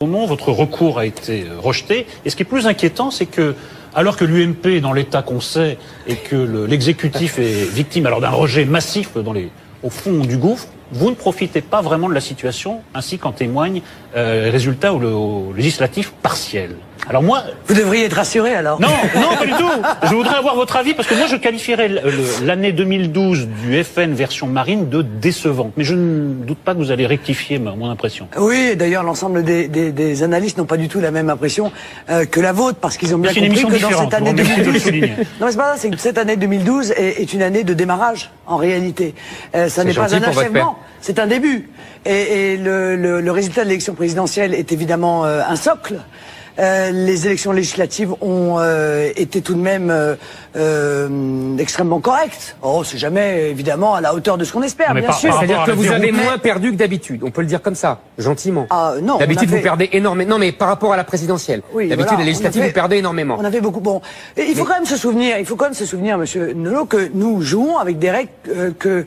Non, votre recours a été rejeté. Et ce qui est plus inquiétant, c'est que, alors que l'UMP est dans l'état qu'on sait et que l'exécutif est victime alors d'un rejet massif au fond du gouffre, vous ne profitez pas vraiment de la situation, ainsi qu'en témoignent les résultats au législatif partiel. Alors moi... Vous devriez être rassuré alors. Non, non, pas du tout. Je voudrais avoir votre avis, parce que moi je qualifierais l'année 2012 du FN version marine de décevante. Mais je ne doute pas que vous allez rectifier mon impression. Oui, d'ailleurs l'ensemble des analystes n'ont pas du tout la même impression que la vôtre, parce qu'ils ont bien compris que dans cette année 2012... Non, mais c'est pas ça, c'est que cette année 2012 est une année de démarrage, en réalité. Ça n'est pas un achèvement, c'est un début. Et le résultat de l'élection présidentielle est évidemment un socle. Les élections législatives ont été tout de même extrêmement correctes. Oh, c'est jamais évidemment à la hauteur de ce qu'on espère, bien sûr. C'est-à-dire que vous avez moins perdu que d'habitude. On peut le dire comme ça, gentiment. Ah non. D'habitude, vous perdez énormément. Non, mais par rapport à la présidentielle. Oui, d'habitude, voilà, les législatives, vous perdez énormément. On avait beaucoup. Bon, il faut quand même se souvenir, Monsieur Nolot, que nous jouons avec des règles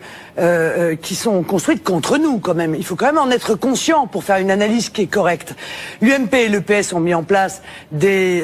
qui sont construites contre nous, quand même. Il faut quand même en être conscient pour faire une analyse qui est correcte. L'UMP et le PS ont mis en place des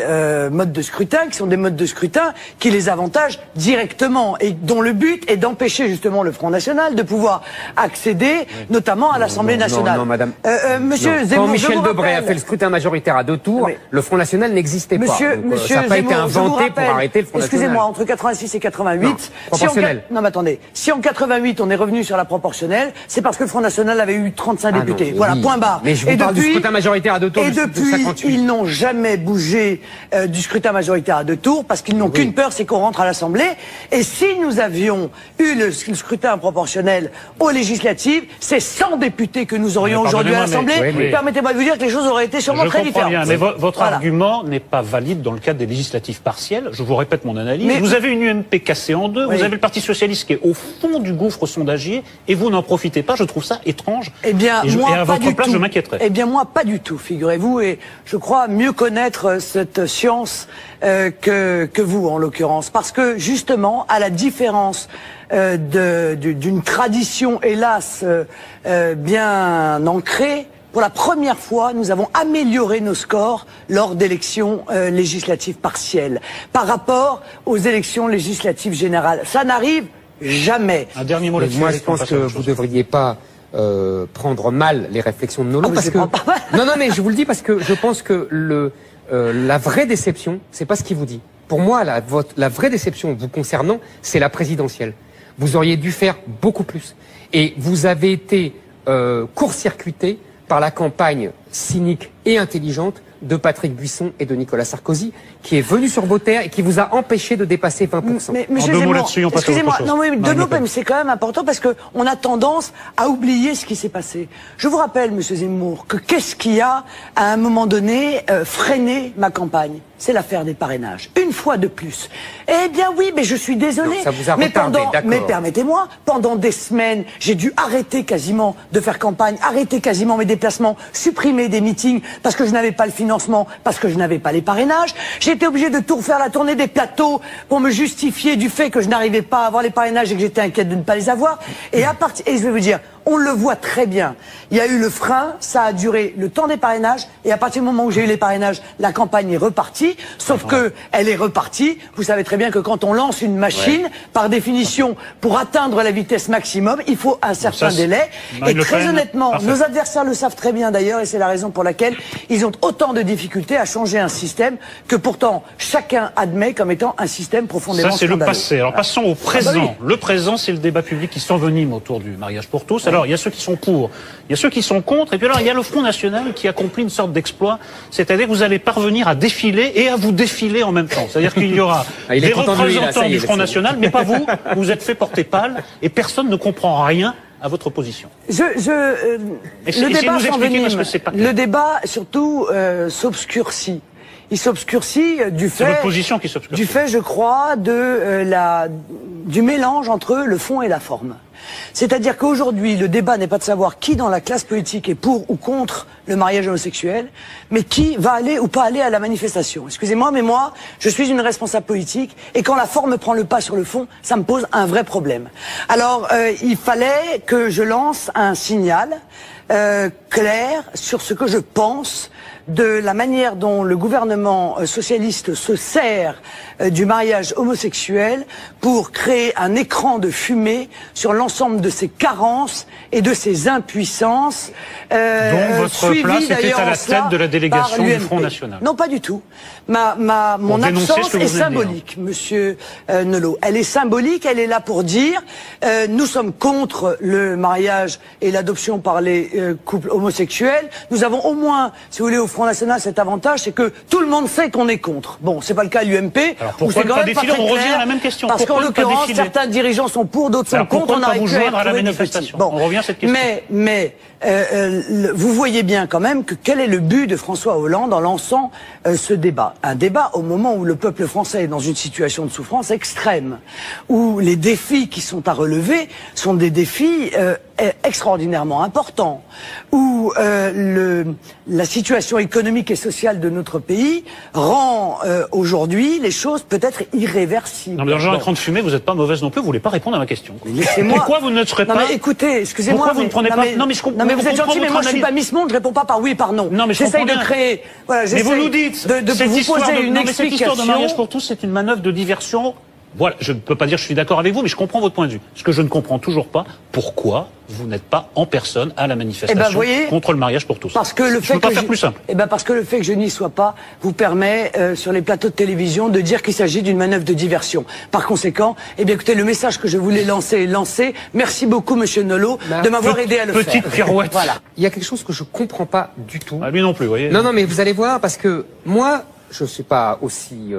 modes de scrutin qui sont des modes de scrutin qui les avantagent directement et dont le but est d'empêcher justement le Front National de pouvoir accéder notamment à l'Assemblée nationale. Non, madame. Monsieur Zemmour, quand Michel Debré a fait le scrutin majoritaire à 2 tours, le Front National n'existait pas. Monsieur ça n'a pas été inventé pour arrêter le Front National. Excusez-moi, entre 86 et 88... proportionnel. Non, mais attendez. Si en 88 on est revenu sur la proportionnelle, c'est parce que le Front National avait eu 35 députés. Voilà, point barre. Mais je vous parle du scrutin majoritaire à 2 tours. Et depuis, ils n'ont jamais bougé du scrutin majoritaire à 2 tours parce qu'ils n'ont qu'une peur, c'est qu'on rentre à l'Assemblée. Et si nous avions eu le scrutin proportionnel aux législatives, c'est 100 députés que nous aurions aujourd'hui à l'Assemblée. Permettez-moi de vous dire que les choses auraient été sûrement très différentes. Bien, mais votre argument n'est pas valide dans le cadre des législatives partielles. Je vous répète mon analyse. Mais vous avez une UMP cassée en deux, vous avez le Parti Socialiste qui est au fond du gouffre sondagier, et vous n'en profitez pas. Je trouve ça étrange. Eh bien, moi, à votre place, je m'inquiéterais. Eh bien, moi, pas du tout, figurez-vous, et je crois mieux connaître cette science que vous, en l'occurrence. Parce que, justement, à la différence d'une tradition, hélas, bien ancrée, pour la première fois, nous avons amélioré nos scores lors d'élections législatives partielles par rapport aux élections législatives générales. Ça n'arrive jamais. Un dernier mot là-dessus. Moi, je pense que vous ne devriez pas prendre mal les réflexions de Nolot. Parce que... Non, mais je vous le dis parce que je pense que la vraie déception, c'est pas ce qu'il vous dit. Pour moi, la vraie déception vous concernant, c'est la présidentielle. Vous auriez dû faire beaucoup plus. Et vous avez été court-circuité par la campagne cynique et intelligente de Patrick Buisson et de Nicolas Sarkozy, qui est venu sur vos terres et qui vous a empêché de dépasser 20%. Mais excusez-moi, non mais deux mots, mais c'est quand même important parce que on a tendance à oublier ce qui s'est passé. Je vous rappelle, Monsieur Zemmour, que qu'est-ce qui a, à un moment donné, freiné ma campagne? C'est l'affaire des parrainages. Une fois de plus. Eh bien oui, mais je suis désolé. Ça vous a retardé, mais permettez-moi, pendant des semaines, j'ai dû arrêter quasiment de faire campagne, arrêter quasiment mes déplacements, supprimer des meetings parce que je n'avais pas le financement, parce que je n'avais pas les parrainages. J'ai été obligé de tout refaire la tournée des plateaux pour me justifier du fait que je n'arrivais pas à avoir les parrainages et que j'étais inquiète de ne pas les avoir. Et je vais vous dire, on le voit très bien. Il y a eu le frein, ça a duré le temps des parrainages, et à partir du moment où j'ai eu les parrainages, la campagne est repartie, sauf que elle est repartie. Vous savez très bien que quand on lance une machine, par définition, pour atteindre la vitesse maximum, il faut un certain délai. Et très honnêtement, nos adversaires le savent très bien d'ailleurs, et c'est la raison pour laquelle ils ont autant de difficultés à changer un système que pourtant chacun admet comme étant un système profondément scandaleux. Ça, c'est le passé. Alors passons au présent. Le présent, c'est le débat public qui s'envenime autour du mariage pour tous. Alors, il y a ceux qui sont pour, il y a ceux qui sont contre, et puis alors, il y a le Front National qui accomplit une sorte d'exploit, c'est-à-dire que vous allez parvenir à défiler et à vous défiler en même temps. C'est-à-dire qu'il y aura des représentants du Front National, mais pas vous, vous êtes fait porter pâle, et personne ne comprend rien à votre position. Le débat, surtout, s'obscurcit. Il s'obscurcit du fait, je crois, du mélange entre le fond et la forme. C'est-à-dire qu'aujourd'hui, le débat n'est pas de savoir qui dans la classe politique est pour ou contre le mariage homosexuel, mais qui va aller ou pas aller à la manifestation. Excusez-moi, mais moi, je suis une responsable politique, et quand la forme prend le pas sur le fond, ça me pose un vrai problème. Alors, il fallait que je lance un signal clair sur ce que je pense de la manière dont le gouvernement socialiste se sert du mariage homosexuel pour créer un écran de fumée sur l'ensemble de ses carences et de ses impuissances. Dont votre place était à la tête de la délégation du Front National. Non, pas du tout. Mon absence est symbolique, monsieur Nolot. Elle est symbolique, elle est là pour dire nous sommes contre le mariage et l'adoption par les couples homosexuels. Nous avons au moins, si vous voulez, au Front National, cet avantage, c'est que tout le monde sait qu'on est contre. Bon, c'est pas le cas à l'UMP. Alors pourquoi ne pas défiler? On revient à la même question. Parce qu'en l'occurrence, certains dirigeants sont pour, d'autres sont contre. On n'arrive plus à la manifestation. Bon, on revient à cette question. Mais vous voyez bien quand même que quel est le but de François Hollande en lançant ce débat. Un débat au moment où le peuple français est dans une situation de souffrance extrême, où les défis qui sont à relever sont des défis extraordinairement importants, où la situation économique et sociale de notre pays rend aujourd'hui les choses peut-être irréversibles. Non mais dans le genre d'écran de fumée, vous n'êtes pas mauvaise non plus, vous voulez pas répondre à ma question. Laissez-moi. Pourquoi vous ne serez pas... Non mais écoutez, excusez-moi. Pourquoi vous ne prenez pas... Non mais je comprends. Non mais vous êtes gentil, mais moi je suis pas Miss Monde, je réponds pas par oui et par non. Non mais j'essaye de créer... Voilà, mais vous nous dites, de vous poser une explication. Cette histoire de mariage pour tous, c'est une manœuvre de diversion. Voilà, je ne peux pas dire que je suis d'accord avec vous, mais je comprends votre point de vue. Ce que je ne comprends toujours pas, pourquoi vous n'êtes pas en personne à la manifestation contre le mariage pour tous. Parce que le fait peux pas faire plus simple. Parce que le fait que je n'y sois pas vous permet, sur les plateaux de télévision, de dire qu'il s'agit d'une manœuvre de diversion. Par conséquent, écoutez, le message que je voulais lancer est lancé. Merci beaucoup, monsieur Nolot, de m'avoir aidé à le faire. Petite pirouette. Voilà. Il y a quelque chose que je comprends pas du tout. Ah, lui non plus, vous voyez. Non, mais vous allez voir, parce que moi, je suis pas aussi...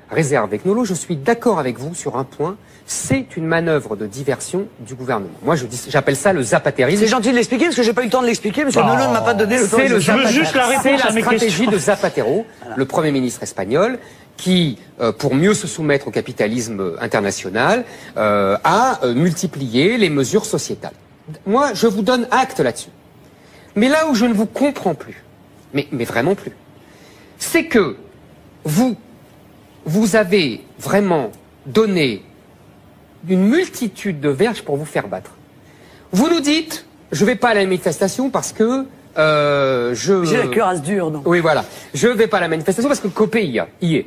réserve avec Nolot, je suis d'accord avec vous sur un point, c'est une manœuvre de diversion du gouvernement. Moi, j'appelle ça le zapatérisme. C'est gentil de l'expliquer, parce que j'ai pas eu le temps de l'expliquer, monsieur Nolot ne m'a pas donné le temps de l'expliquer. C'est la stratégie de Zapatero, le Premier ministre espagnol, qui, pour mieux se soumettre au capitalisme international, a multiplié les mesures sociétales. Moi, je vous donne acte là-dessus. Mais là où je ne vous comprends plus, mais vraiment plus, c'est que vous avez vraiment donné une multitude de verges pour vous faire battre. Vous nous dites, je vais pas à la manifestation parce que j'ai la cuirasse dure, non? Oui, voilà. Je vais pas à la manifestation parce que Copé y est.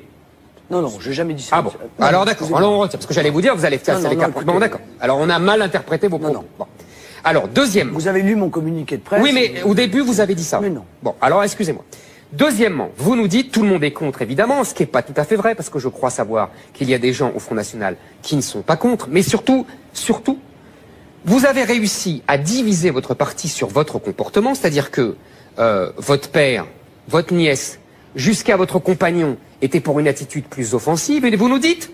Non, j'ai jamais dit ça. Ah bon. Non, alors d'accord. Alors on retire. Parce que j'allais vous dire, vous allez faire les cartes. Bon, d'accord. Alors on a mal interprété vos propos. Non. Bon. Alors, deuxièmement. Vous avez lu mon communiqué de presse. Oui, mais au début, vous avez dit ça. Mais non. Bon, alors excusez-moi. Deuxièmement, vous nous dites tout le monde est contre, évidemment, ce qui n'est pas tout à fait vrai, parce que je crois savoir qu'il y a des gens au Front National qui ne sont pas contre, mais surtout, vous avez réussi à diviser votre parti sur votre comportement, c'est-à-dire que votre père, votre nièce, jusqu'à votre compagnon étaient pour une attitude plus offensive, et vous nous dites,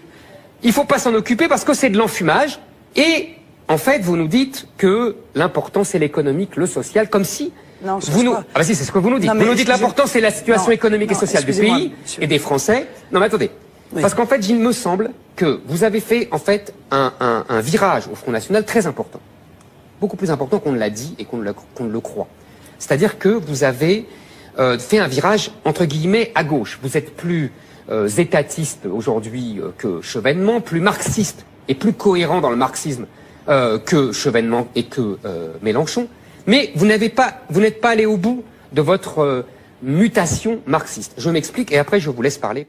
il ne faut pas s'en occuper parce que c'est de l'enfumage, et en fait, vous nous dites que l'important c'est l'économique, le social, comme si... Non, Ah bah si, c'est ce que vous nous dites. Vous nous dites l'important c'est la situation économique et sociale du pays et des Français. Non mais attendez, parce qu'en fait il me semble que vous avez fait en fait un virage au Front National très important. Beaucoup plus important qu'on ne l'a dit et qu'on ne le croit. C'est-à-dire que vous avez fait un virage entre guillemets à gauche. Vous êtes plus étatiste aujourd'hui que Chevènement, plus marxiste et plus cohérent dans le marxisme que Chevènement et que Mélenchon. Mais vous n'êtes pas allé au bout de votre mutation marxiste. Je m'explique et après je vous laisse parler.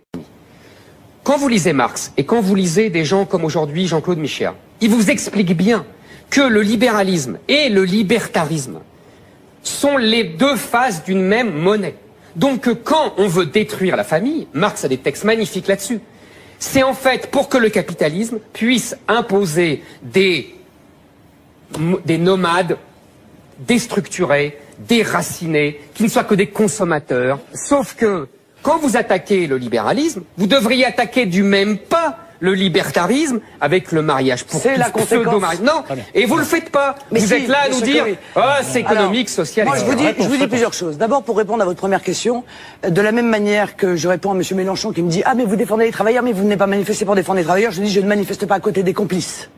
Quand vous lisez Marx et quand vous lisez des gens comme aujourd'hui Jean-Claude Michéa, il vous explique bien que le libéralisme et le libertarisme sont les deux faces d'une même monnaie. Donc quand on veut détruire la famille, Marx a des textes magnifiques là-dessus, c'est en fait pour que le capitalisme puisse imposer des nomades déstructurés, déracinés, qui ne soient que des consommateurs. Sauf que, quand vous attaquez le libéralisme, vous devriez attaquer du même pas le libertarisme avec le mariage pour tous, pseudo-mariage. Non, et vous le faites pas. Mais vous êtes là à nous dire, c'est économique, social, moi, je vous dis plusieurs choses. D'abord, pour répondre à votre première question, de la même manière que je réponds à M. Mélenchon qui me dit, ah mais vous défendez les travailleurs, mais vous n'êtes pas manifesté pour défendre les travailleurs, je dis, je ne manifeste pas à côté des complices.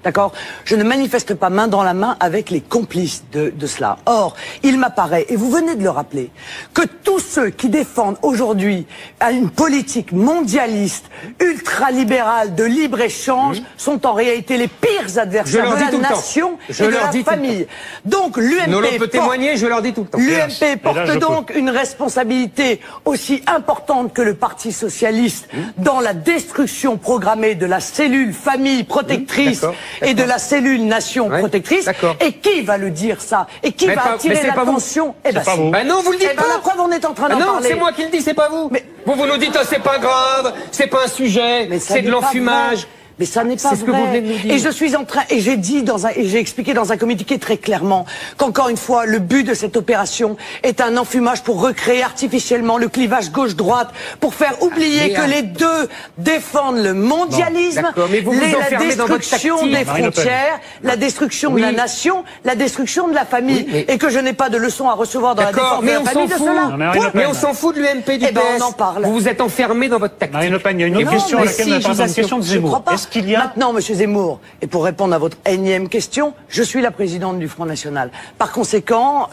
D'accord? Je ne manifeste pas main dans la main avec les complices de cela. Or, il m'apparaît, et vous venez de le rappeler, que tous ceux qui défendent aujourd'hui une politique mondialiste, ultralibérale, de libre-échange, sont en réalité les pires adversaires de la nation et de la famille. Donc, l'UMP peut témoigner, je leur dis tout le temps. L'UMP porte donc une responsabilité aussi importante que le Parti socialiste dans la destruction programmée de la cellule famille protectrice et de la cellule nation protectrice. Et qui va le dire ça? Et qui va attirer l'attention? Eh ben, ben non, vous le dites pas. La preuve, on est en train d'en parler. Non, c'est moi qui le dis, c'est pas vous. Mais vous nous dites, oh, c'est pas grave, c'est pas un sujet, c'est de l'enfumage. Mais ça n'est pas vrai. Ce que vous venez de nous dire. Et je suis en train, et j'ai dit et j'ai expliqué dans un communiqué très clairement qu'encore une fois, le but de cette opération est un enfumage pour recréer artificiellement le clivage gauche-droite, pour faire oublier que les deux défendent le mondialisme, la destruction des frontières, la destruction de la nation, la destruction de la famille, et que je n'ai pas de leçons à recevoir dans la défense de la famille de cela. Mais on s'en fout de l'UMP du PS. On en parle. Vous vous êtes enfermé dans votre tactique. Marine Le Pen, il y a une autre question à laquelle on n'a pas répondu, une question de Zemmour. Maintenant, Monsieur Zemmour, et pour répondre à votre énième question, je suis la présidente du Front National. Par conséquent,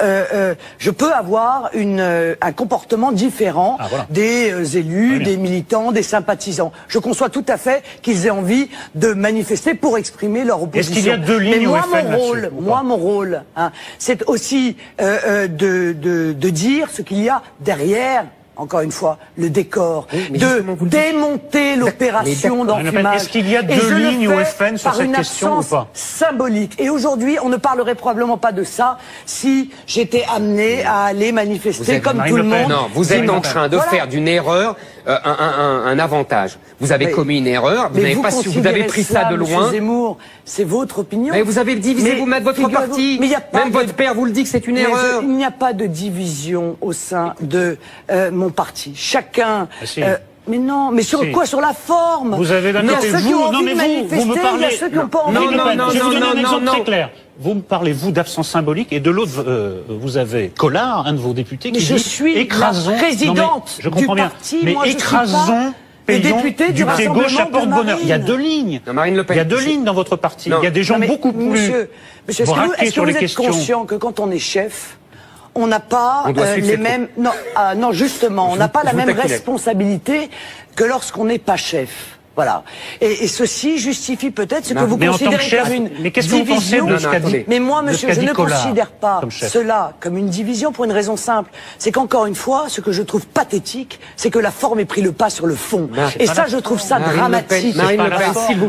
je peux avoir un comportement différent des élus, des militants, des sympathisants. Je conçois tout à fait qu'ils aient envie de manifester pour exprimer leur opposition. Est-ce qu'il y a deux lignes au FN là-dessus? Mon rôle, c'est aussi de dire ce qu'il y a derrière. Encore une fois, le décor, de démonter l'opération d'enfumage. Est-ce qu'il y a deux lignes au FN sur cette question ou pas? Symbolique. Et aujourd'hui, on ne parlerait probablement pas de ça si j'étais amené à aller manifester comme tout le monde. Non, vous êtes en train de faire d'une erreur un avantage. Vous avez commis une erreur, vous avez pris ça de loin. Monsieur Zemmour, c'est votre opinion. Mais vous avez divisé vous-même votre parti. Même votre père vous le dit que c'est une erreur. Il n'y a pas de division au sein de mon parti. Chacun... mais non, mais sur quoi? Sur la forme. Vous avez d'un côté vous, non mais vous me parlez. Il y a ceux qui n'ont pas envie de manifester. Je vais vous donner un exemple très clair. Vous me parlez, vous, d'absence symbolique, et de l'autre, vous avez Collard, un de vos députés, qui dit écrasons. Je suis la présidente du parti, mais écrasons. Les députés du pied gauche à porte-bonheur. Il y a deux lignes. Marine Le Pen. Il y a deux lignes dans votre parti. Il y a des gens beaucoup plus braqués sur les questions. Est-ce que vous êtes conscient que quand on est chef, on n'a pas les mêmes... Non, justement, on n'a pas la même responsabilité que lorsqu'on n'est pas chef. Voilà. Et ceci justifie peut-être ce que vous considérez comme une division. Mais moi, monsieur, je ne considère pas cela comme une division pour une raison simple. C'est qu'encore une fois, ce que je trouve pathétique, c'est que la forme ait pris le pas sur le fond. Et ça, je trouve ça dramatique.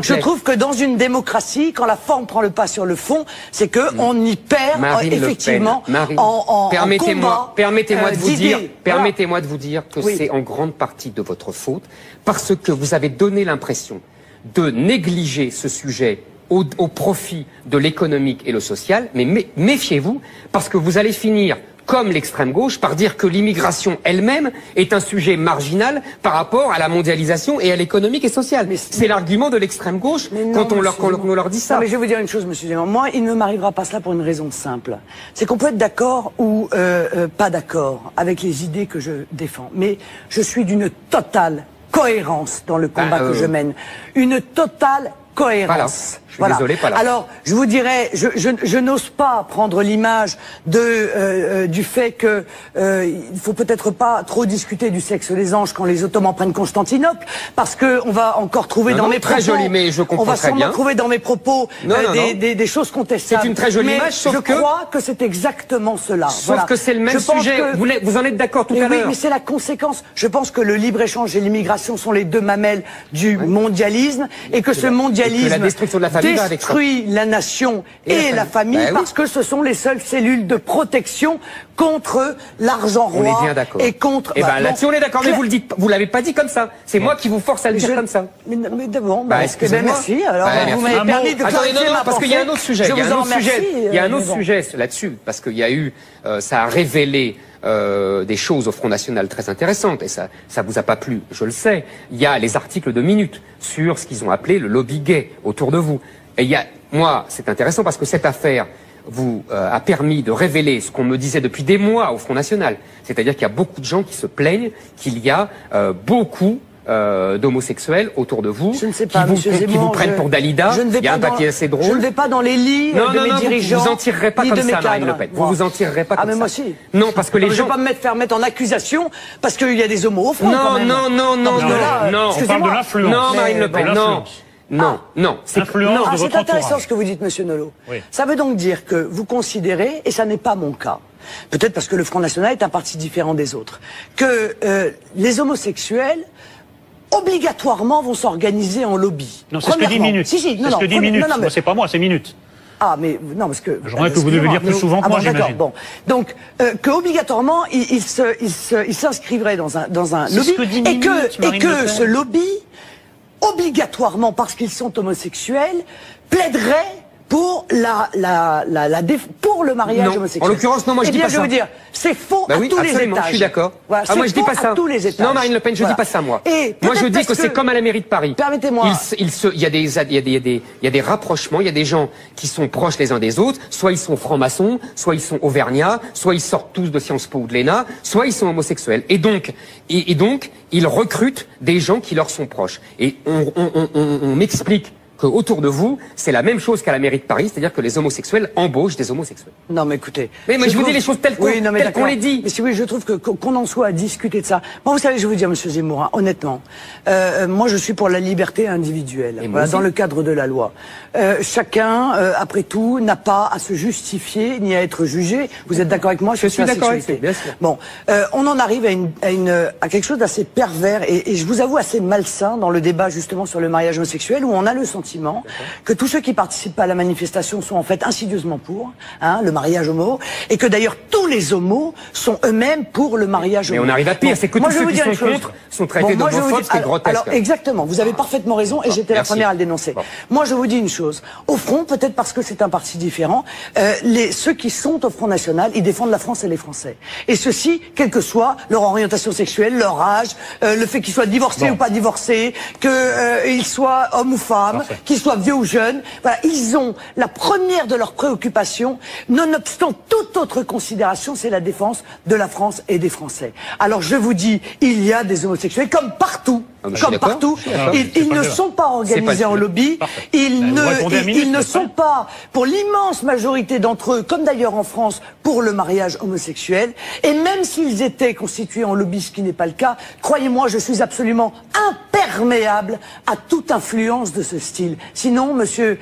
Je trouve que dans une démocratie, quand la forme prend le pas sur le fond, c'est que on y perd effectivement en combat. Permettez-moi de vous dire que c'est en grande partie de votre faute, parce que vous avez donné l'impression de négliger ce sujet au profit de l'économique et le social, mais méfiez-vous, parce que vous allez finir, comme l'extrême gauche, par dire que l'immigration elle-même est un sujet marginal par rapport à la mondialisation et à l'économique et social. C'est l'argument de l'extrême gauche quand on leur dit ça. Non, mais je vais vous dire une chose, monsieur Zemmour. Moi, il ne m'arrivera pas cela pour une raison simple. C'est qu'on peut être d'accord ou pas d'accord avec les idées que je défends. Mais je suis d'une totale cohérence dans le combat que je mène. Une totale cohérence. Je suis désolé, pas là. Alors, je vous dirais, je n'ose pas prendre l'image du fait que il faut peut-être pas trop discuter du sexe des anges quand les Ottomans prennent Constantinople, parce que on va encore trouver dans mes propos. Très joli, mais je comprends très bien. On va sûrement trouver dans mes propos des choses contestables. C'est une très jolie image, sauf que je crois que c'est exactement cela. Sauf que c'est le même sujet. Vous en êtes d'accord tout à l'heure. Oui, mais c'est la conséquence. Je pense que le libre-échange et l'immigration sont les deux mamelles du mondialisme, et que ce mondialisme la destruction de la famille détruit la nation et la famille, parce que ce sont les seules cellules de protection contre l'argent roi. On est bien d'accord. Et contre... là-dessus on est d'accord, mais vous le dites, vous l'avez pas dit comme ça. C'est moi qui vous force à le dire comme ça. Mais bon, merci. Alors, vous m'avez permis de clarifier ma parce qu'il y a un autre sujet. Il y a un autre sujet sujet là-dessus, parce qu'il y a eu, ça a révélé des choses au Front National très intéressantes, et ça vous a pas plu, je le sais. Il y a les articles de Minute sur ce qu'ils ont appelé le lobby gay autour de vous. Et moi, c'est intéressant parce que cette affaire vous a permis de révéler ce qu'on me disait depuis des mois au Front National. C'est-à-dire qu'il y a beaucoup de gens qui se plaignent qu'il y a beaucoup d'homosexuels autour de vous, je ne sais pas, qui vous prennent pour Dalida. Il y a un papier assez drôle. Je ne vais pas dans les lits de mes dirigeants. Vous en tirerez pas comme ça, Marine Le Pen. Vous vous en tirerez pas comme ça. Ah mais moi aussi. Non, parce que les gens. Je vais pas me faire mettre en accusation parce qu'il y a des homos au front. Non, non. On parle de l'influence. Non, Marine Le Pen, non. Non, c'est intéressant ce que vous dites, Monsieur Nolot. Oui. Ça veut donc dire que vous considérez, et ça n'est pas mon cas, peut-être parce que le Front National est un parti différent des autres, que les homosexuels obligatoirement vont s'organiser en lobby. Non, c'est ce que dit Minute. C'est ce que dit Minute. C'est pas moi, c'est Minute. Ah, mais non, parce que... Je voudrais que vous devez lire plus souvent que moi, j'imagine. Bon. Donc, qu'obligatoirement, il s'inscrivrait dans un lobby, et que ce lobby, obligatoirement, parce qu'ils sont homosexuels, plaiderait pour pour le mariage homosexuel. En l'occurrence, non, moi je dis pas ça. Je veux dire, c'est faux à tous les étages. Je suis d'accord. Voilà, moi je dis pas ça. À tous les étages. Non, Marine Le Pen, je dis pas ça, moi. Moi je dis que c'est comme à la mairie de Paris. Permettez-moi. Il y a des rapprochements, il y a des gens qui sont proches les uns des autres, soit ils sont francs-maçons, soit ils sont auvergnats, soit ils sortent tous de Sciences Po ou de l'ENA, soit ils sont homosexuels. Et donc, ils recrutent des gens qui leur sont proches. Et on m'explique autour de vous, c'est la même chose qu'à la mairie de Paris, c'est-à-dire que les homosexuels embauchent des homosexuels. Non, mais écoutez... Mais je vous dis les choses telles qu'on les dit. Mais si oui, je trouve qu'on en soit à discuter de ça. Bon, vous savez, je vais vous dire, Monsieur Zemmour, honnêtement, moi je suis pour la liberté individuelle, dans le cadre de la loi. Chacun, après tout, n'a pas à se justifier, ni à être jugé. Vous êtes d'accord avec moi? Je suis d'accord avec vous, bien sûr. Bon, on en arrive à quelque chose d'assez pervers, et je vous avoue assez malsain dans le débat justement sur le mariage homosexuel, où on a le sentiment que tous ceux qui participent à la manifestation sont en fait insidieusement pour le mariage homo, et que d'ailleurs tous les homos sont eux-mêmes pour le mariage homo. Mais on arrive à pire, c'est que tous ceux qui sont contre sont traités d'homophobes, c'est grotesque. Alors exactement, vous avez parfaitement raison, et j'étais la première à le dénoncer. Moi je vous dis une chose, au Front, peut-être parce que c'est un parti différent, ceux qui sont au Front National, ils défendent la France et les Français. Et ceux-ci, quelle que soit leur orientation sexuelle, leur âge, le fait qu'ils soient divorcés ou pas divorcés, qu'ils soient hommes ou femmes, qu'ils soient vieux ou jeunes, voilà, ils ont la première de leurs préoccupations, nonobstant toute autre considération, c'est la défense de la France et des Français. Alors je vous dis, il y a des homosexuels comme partout. Comme partout, ils ne sont pas organisés en lobby, ils ne sont pas, pour l'immense majorité d'entre eux, comme d'ailleurs en France, pour le mariage homosexuel, et même s'ils étaient constitués en lobby, ce qui n'est pas le cas, croyez-moi, je suis absolument imperméable à toute influence de ce style. Sinon, Monsieur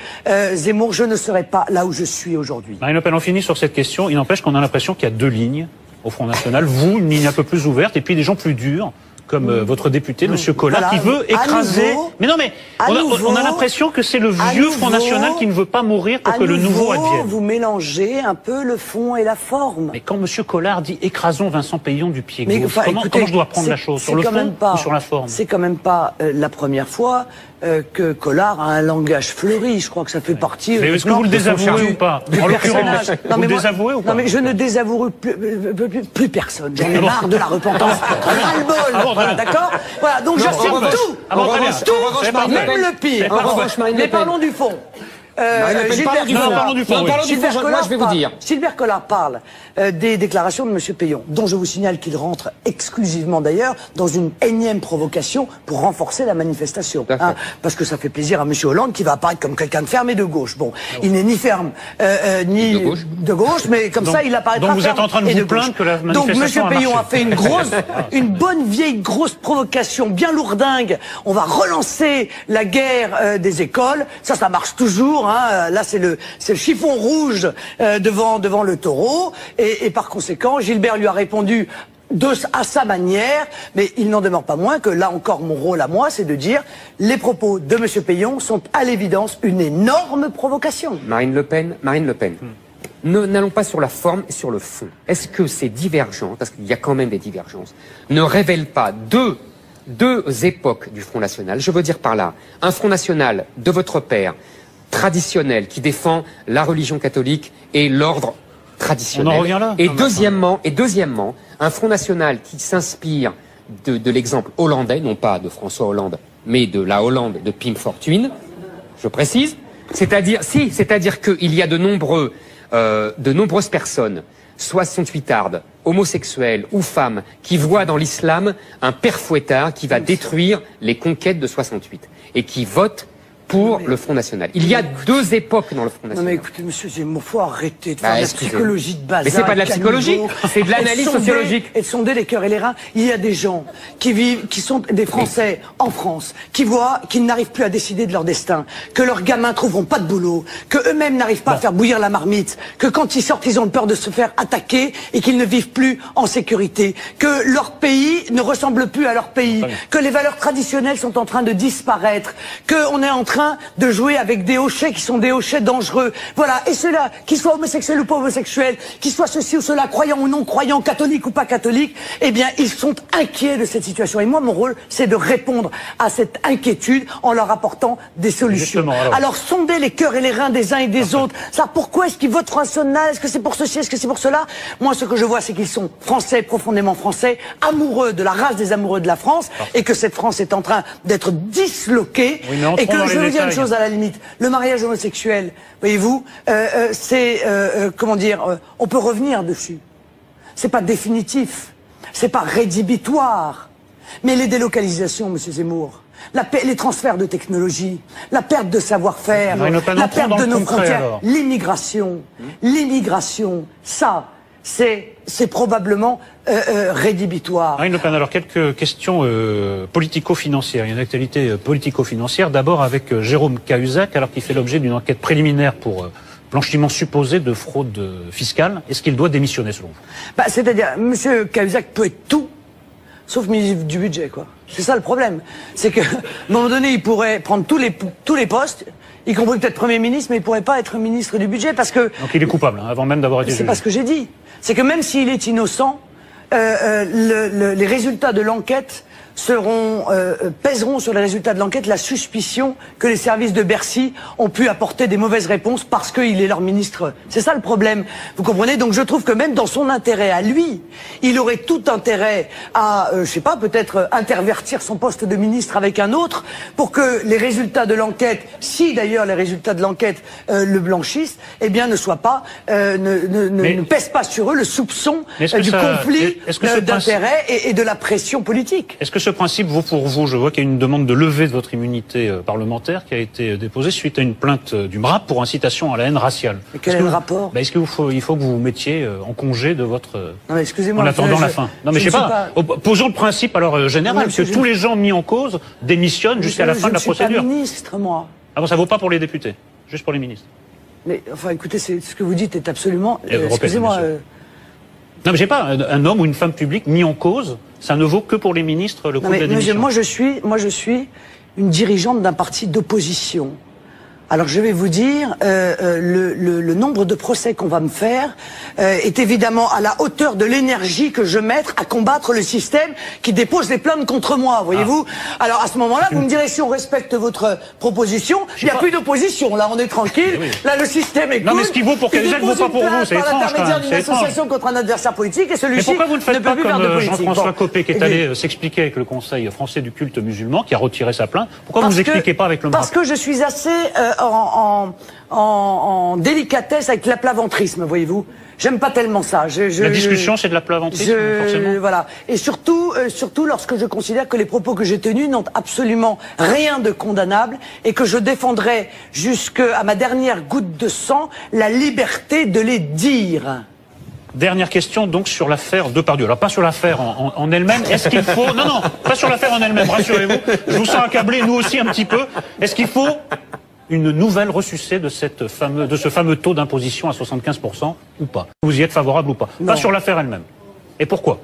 Zemmour, je ne serais pas là où je suis aujourd'hui. Marine Le Pen, on finit sur cette question. Il n'empêche qu'on a l'impression qu'il y a deux lignes au Front National. Vous, une ligne un peu plus ouverte, et puis des gens plus durs, comme votre député, Monsieur Collard, qui veut écraser... Mais non, mais on a l'impression que c'est le vieux Front National qui ne veut pas mourir pour que le nouveau advienne. Vous mélangez un peu le fond et la forme. Mais quand Monsieur Collard dit « écrasons Vincent Payon du pied gauche », comment je dois prendre la chose? Sur le fond ou sur la forme? C'est quand même pas la première fois que Collard a un langage fleuri. Je crois que ça fait partie... Mais est-ce que vous le désavouez ou pas? En l'occurrence, vous le désavouez ou pas? Non, mais je ne désavoue plus personne. J'en ai marre de la repentance. Ras-le-bol. Voilà, d'accord. Voilà, donc j'assume tout. Même le pire. Mais parlons du fond. Parlons du fond. Moi, je vais vous dire. Gilbert Collard parle des déclarations de M. Payon, dont je vous signale qu'il rentre exclusivement d'ailleurs dans une énième provocation pour renforcer la manifestation. Parce que ça fait plaisir à M. Hollande qui va apparaître comme quelqu'un de ferme et de gauche. Bon, il n'est ni ferme ni de gauche, mais comme ça il apparaîtra ferme. Donc vous êtes en train de vous plaindre que la manifestation Donc M. Payon a fait une bonne vieille grosse provocation bien lourdingue. On va relancer la guerre des écoles. Ça marche toujours. Là, c'est le chiffon rouge devant le taureau. Et par conséquent, Gilbert lui a répondu à sa manière, mais il n'en demeure pas moins que là encore mon rôle à moi, c'est de dire les propos de M. Payon sont à l'évidence une énorme provocation. Marine Le Pen. N'allons pas sur la forme et sur le fond. Est-ce que ces divergences, parce qu'il y a quand même des divergences, ne révèlent pas deux époques du Front National? Je veux dire par là, un Front National de votre père, traditionnel, qui défend la religion catholique et l'ordre traditionnel. On en revient là. Et deuxièmement, un Front National qui s'inspire de l'exemple hollandais, non pas de François Hollande, mais de la Hollande de Pim Fortuyn, je précise. C'est-à-dire qu'il y a de nombreuses personnes, 68ardes, homosexuels ou femmes qui voient dans l'islam un père fouettard qui va détruire les conquêtes de 68 et qui votent pour le Front National. Il y a deux époques dans le Front National. Non mais écoutez, monsieur Zemmour, faut arrêter de faire de la psychologie de base. Mais c'est pas de la psychologie, c'est de l'analyse sociologique. Et de sonder les cœurs et les reins. Il y a des gens qui vivent, qui sont des Français en France, qui voient qu'ils n'arrivent plus à décider de leur destin, que leurs gamins trouveront pas de boulot, que eux-mêmes n'arrivent pas à faire bouillir la marmite, que quand ils sortent, ils ont peur de se faire attaquer et qu'ils ne vivent plus en sécurité, que leur pays ne ressemble plus à leur pays, que les valeurs traditionnelles sont en train de disparaître, qu'on est en train de jouer avec des hochets qui sont des hochets dangereux. Voilà. Et ceux-là, qu'ils soient homosexuels ou pas homosexuels, qu'ils soient ceci ou cela, croyants ou non croyants, catholiques ou pas catholiques, eh bien, ils sont inquiets de cette situation. Et moi, mon rôle, c'est de répondre à cette inquiétude en leur apportant des solutions. Alors, sonder les cœurs et les reins des uns et des autres. Ça, pourquoi est-ce qu'ils votent Front National? Est-ce que c'est pour ceci? Est-ce que c'est pour cela? Moi, ce que je vois, c'est qu'ils sont français, profondément français, amoureux de la race des amoureux de la France, et que cette France est en train d'être disloquée, et que je dire une chose à la limite, le mariage homosexuel, voyez-vous, c'est comment dire, on peut revenir dessus. C'est pas définitif, c'est pas rédhibitoire, mais les délocalisations, monsieur Zemmour, les transferts de technologie, la perte de savoir-faire, la perte de nos frontières, l'immigration, ça, c'est probablement rédhibitoire. Marine Le Pen, alors quelques questions politico-financières. Il y a une actualité politico-financière, d'abord avec Jérôme Cahuzac, alors qu'il fait l'objet d'une enquête préliminaire pour blanchiment supposé de fraude fiscale. Est-ce qu'il doit démissionner selon vous? C'est-à-dire, monsieur Cahuzac peut être tout, sauf ministre du budget, quoi. C'est ça le problème. C'est qu'à un moment donné, il pourrait prendre tous les postes, y compris peut-être Premier ministre, mais il pourrait pas être ministre du budget parce que... Donc il est coupable, hein, avant même d'avoir été jugé. C'est pas ce que j'ai dit. C'est que même s'il est innocent, les résultats de l'enquête pèseront sur les résultats de l'enquête la suspicion que les services de Bercy ont pu apporter des mauvaises réponses parce qu'il est leur ministre. C'est ça le problème. Vous comprenez? Donc je trouve que même dans son intérêt à lui, il aurait tout intérêt à, je sais pas, peut-être intervertir son poste de ministre avec un autre pour que les résultats de l'enquête, si d'ailleurs les résultats de l'enquête le blanchissent, eh bien ne soient pas, ne pèsent pas sur eux le soupçon du conflit d'intérêts et de la pression politique. Est-ce que ce principe vaut pour vous? Je vois qu'il y a une demande de levée de votre immunité parlementaire qui a été déposée suite à une plainte du MRAP pour incitation à la haine raciale. Mais quel est le rapport? Est-ce qu'il faut que vous vous mettiez en congé de votre... Non mais excusez-moi. En attendant la fin. Non mais je sais pas. Posons le principe alors général, parce que tous les gens mis en cause démissionnent jusqu'à la fin de la procédure. Je suis pas ministre, moi. Ah bon, ça vaut pas pour les députés, juste pour les ministres. Mais enfin, écoutez, ce que vous dites est absolument... excusez-moi... Non mais j'ai pas un homme ou une femme publique mis en cause, ça ne vaut que pour les ministres le coup de la démission. Moi je suis une dirigeante d'un parti d'opposition. Alors je vais vous dire, le nombre de procès qu'on va me faire est évidemment à la hauteur de l'énergie que je mets à combattre le système qui dépose des plaintes contre moi, voyez-vous. Alors à ce moment-là, vous me direz si on respecte votre proposition, il n'y a plus d'opposition, là on est tranquille, oui. Là le système est cool. Non mais ce qui vaut pour Cahuzac vaut pas pour vous, c'est étrange. Par l'intermédiaire d'une association contre un adversaire politique et celui-ci ne peut plus faire de politique. Mais pourquoi vous ne faites pas comme Jean-François Copé qui est allé s'expliquer avec le Conseil français du culte musulman, qui a retiré sa plainte? Pourquoi vous ne vous expliquez pas avec le MRAP? Parce que je suis assez... en délicatesse avec l'aplaventrisme, voyez-vous. J'aime pas tellement ça. La discussion, c'est de l'aplaventrisme, forcément. Voilà. Et surtout lorsque je considère que les propos que j'ai tenus n'ont absolument rien de condamnable et que je défendrai jusqu'à ma dernière goutte de sang la liberté de les dire. Dernière question donc sur l'affaire Depardieu. Alors pas sur l'affaire en elle-même. Est-ce qu'il faut... Non, pas sur l'affaire en elle-même, rassurez-vous. Je vous sens accablé, nous aussi un petit peu. Est-ce qu'il faut une nouvelle ressucée de ce fameux taux d'imposition à 75% ou pas? Vous y êtes favorable ou pas? Non. Pas sur l'affaire elle-même. Et pourquoi?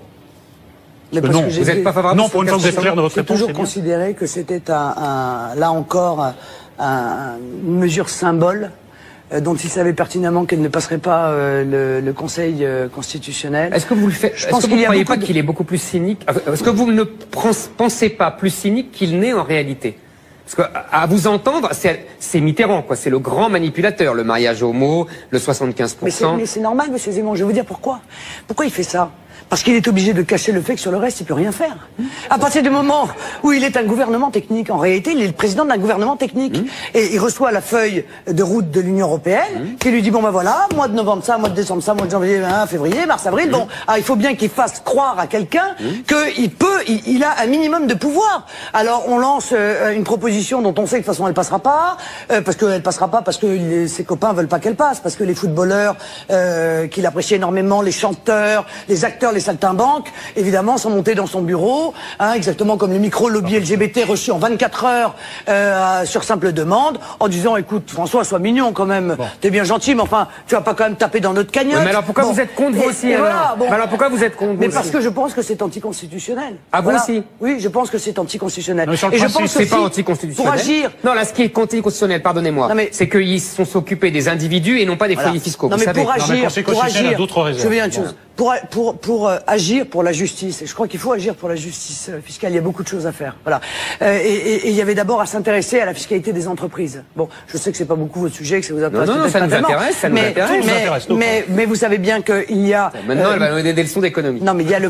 Parce que vous n'êtes pas favorable? Non, pour une fois que vous êtes clair de votre réponse. J'ai toujours considéré que c'était là encore une mesure symbole dont il savait pertinemment qu'elle ne passerait pas le Conseil constitutionnel. Est-ce que vous le faites? Est-ce que vous ne croyez pas qu'il est beaucoup plus cynique? Est-ce que vous ne pensez pas plus cynique qu'il n'est en réalité? Parce qu'à vous entendre, c'est Mitterrand, quoi. C'est le grand manipulateur, le mariage homo, le 75%. Mais c'est normal, monsieur Zemmour. Je vais vous dire pourquoi. Pourquoi il fait ça? Parce qu'il est obligé de cacher le fait que sur le reste, il peut rien faire. À partir du moment où il est un gouvernement technique, en réalité, il est le président d'un gouvernement technique. Et il reçoit la feuille de route de l'Union européenne, qui lui dit, bon ben voilà, mois de novembre ça, mois de décembre ça, mois de janvier, février, mars, avril, bon, il faut bien qu'il fasse croire à quelqu'un qu'il a un minimum de pouvoir. Alors on lance une proposition dont on sait que de toute façon elle passera pas, parce que ses copains veulent pas qu'elle passe, parce que les footballeurs qu'il apprécie énormément, les chanteurs, les acteurs, les saltimbanques, évidemment, sont montés dans son bureau, exactement comme le micro-lobby LGBT reçu en 24 heures sur simple demande, en disant, écoute, François, sois mignon quand même, t'es bien gentil, mais enfin, tu vas pas quand même taper dans notre cagnotte. Mais alors pourquoi vous êtes contre vous aussi alors Mais alors pourquoi vous êtes contre vous Mais parce que je pense que c'est anticonstitutionnel. Ah, vous aussi? Oui, je pense que c'est anticonstitutionnel. Et je pense que c'est pas anticonstitutionnel. Pour agir. Non, là, ce qui est anticonstitutionnel, pardonnez-moi, c'est qu'ils sont s'occupés des individus et non pas des foyers fiscaux. Non, mais pour agir, je veux dire une chose. Pour agir pour la justice, et je crois qu'il faut agir pour la justice fiscale, il y a beaucoup de choses à faire. Voilà. Et il y avait d'abord à s'intéresser à la fiscalité des entreprises. Bon, je sais que c'est pas beaucoup votre sujet, que ça vous intéresse. Non, ça nous intéresse, ça nous intéresse. Mais vous savez bien qu'il y a... Maintenant, elle va nous donner des leçons d'économie. Non, mais il y a le...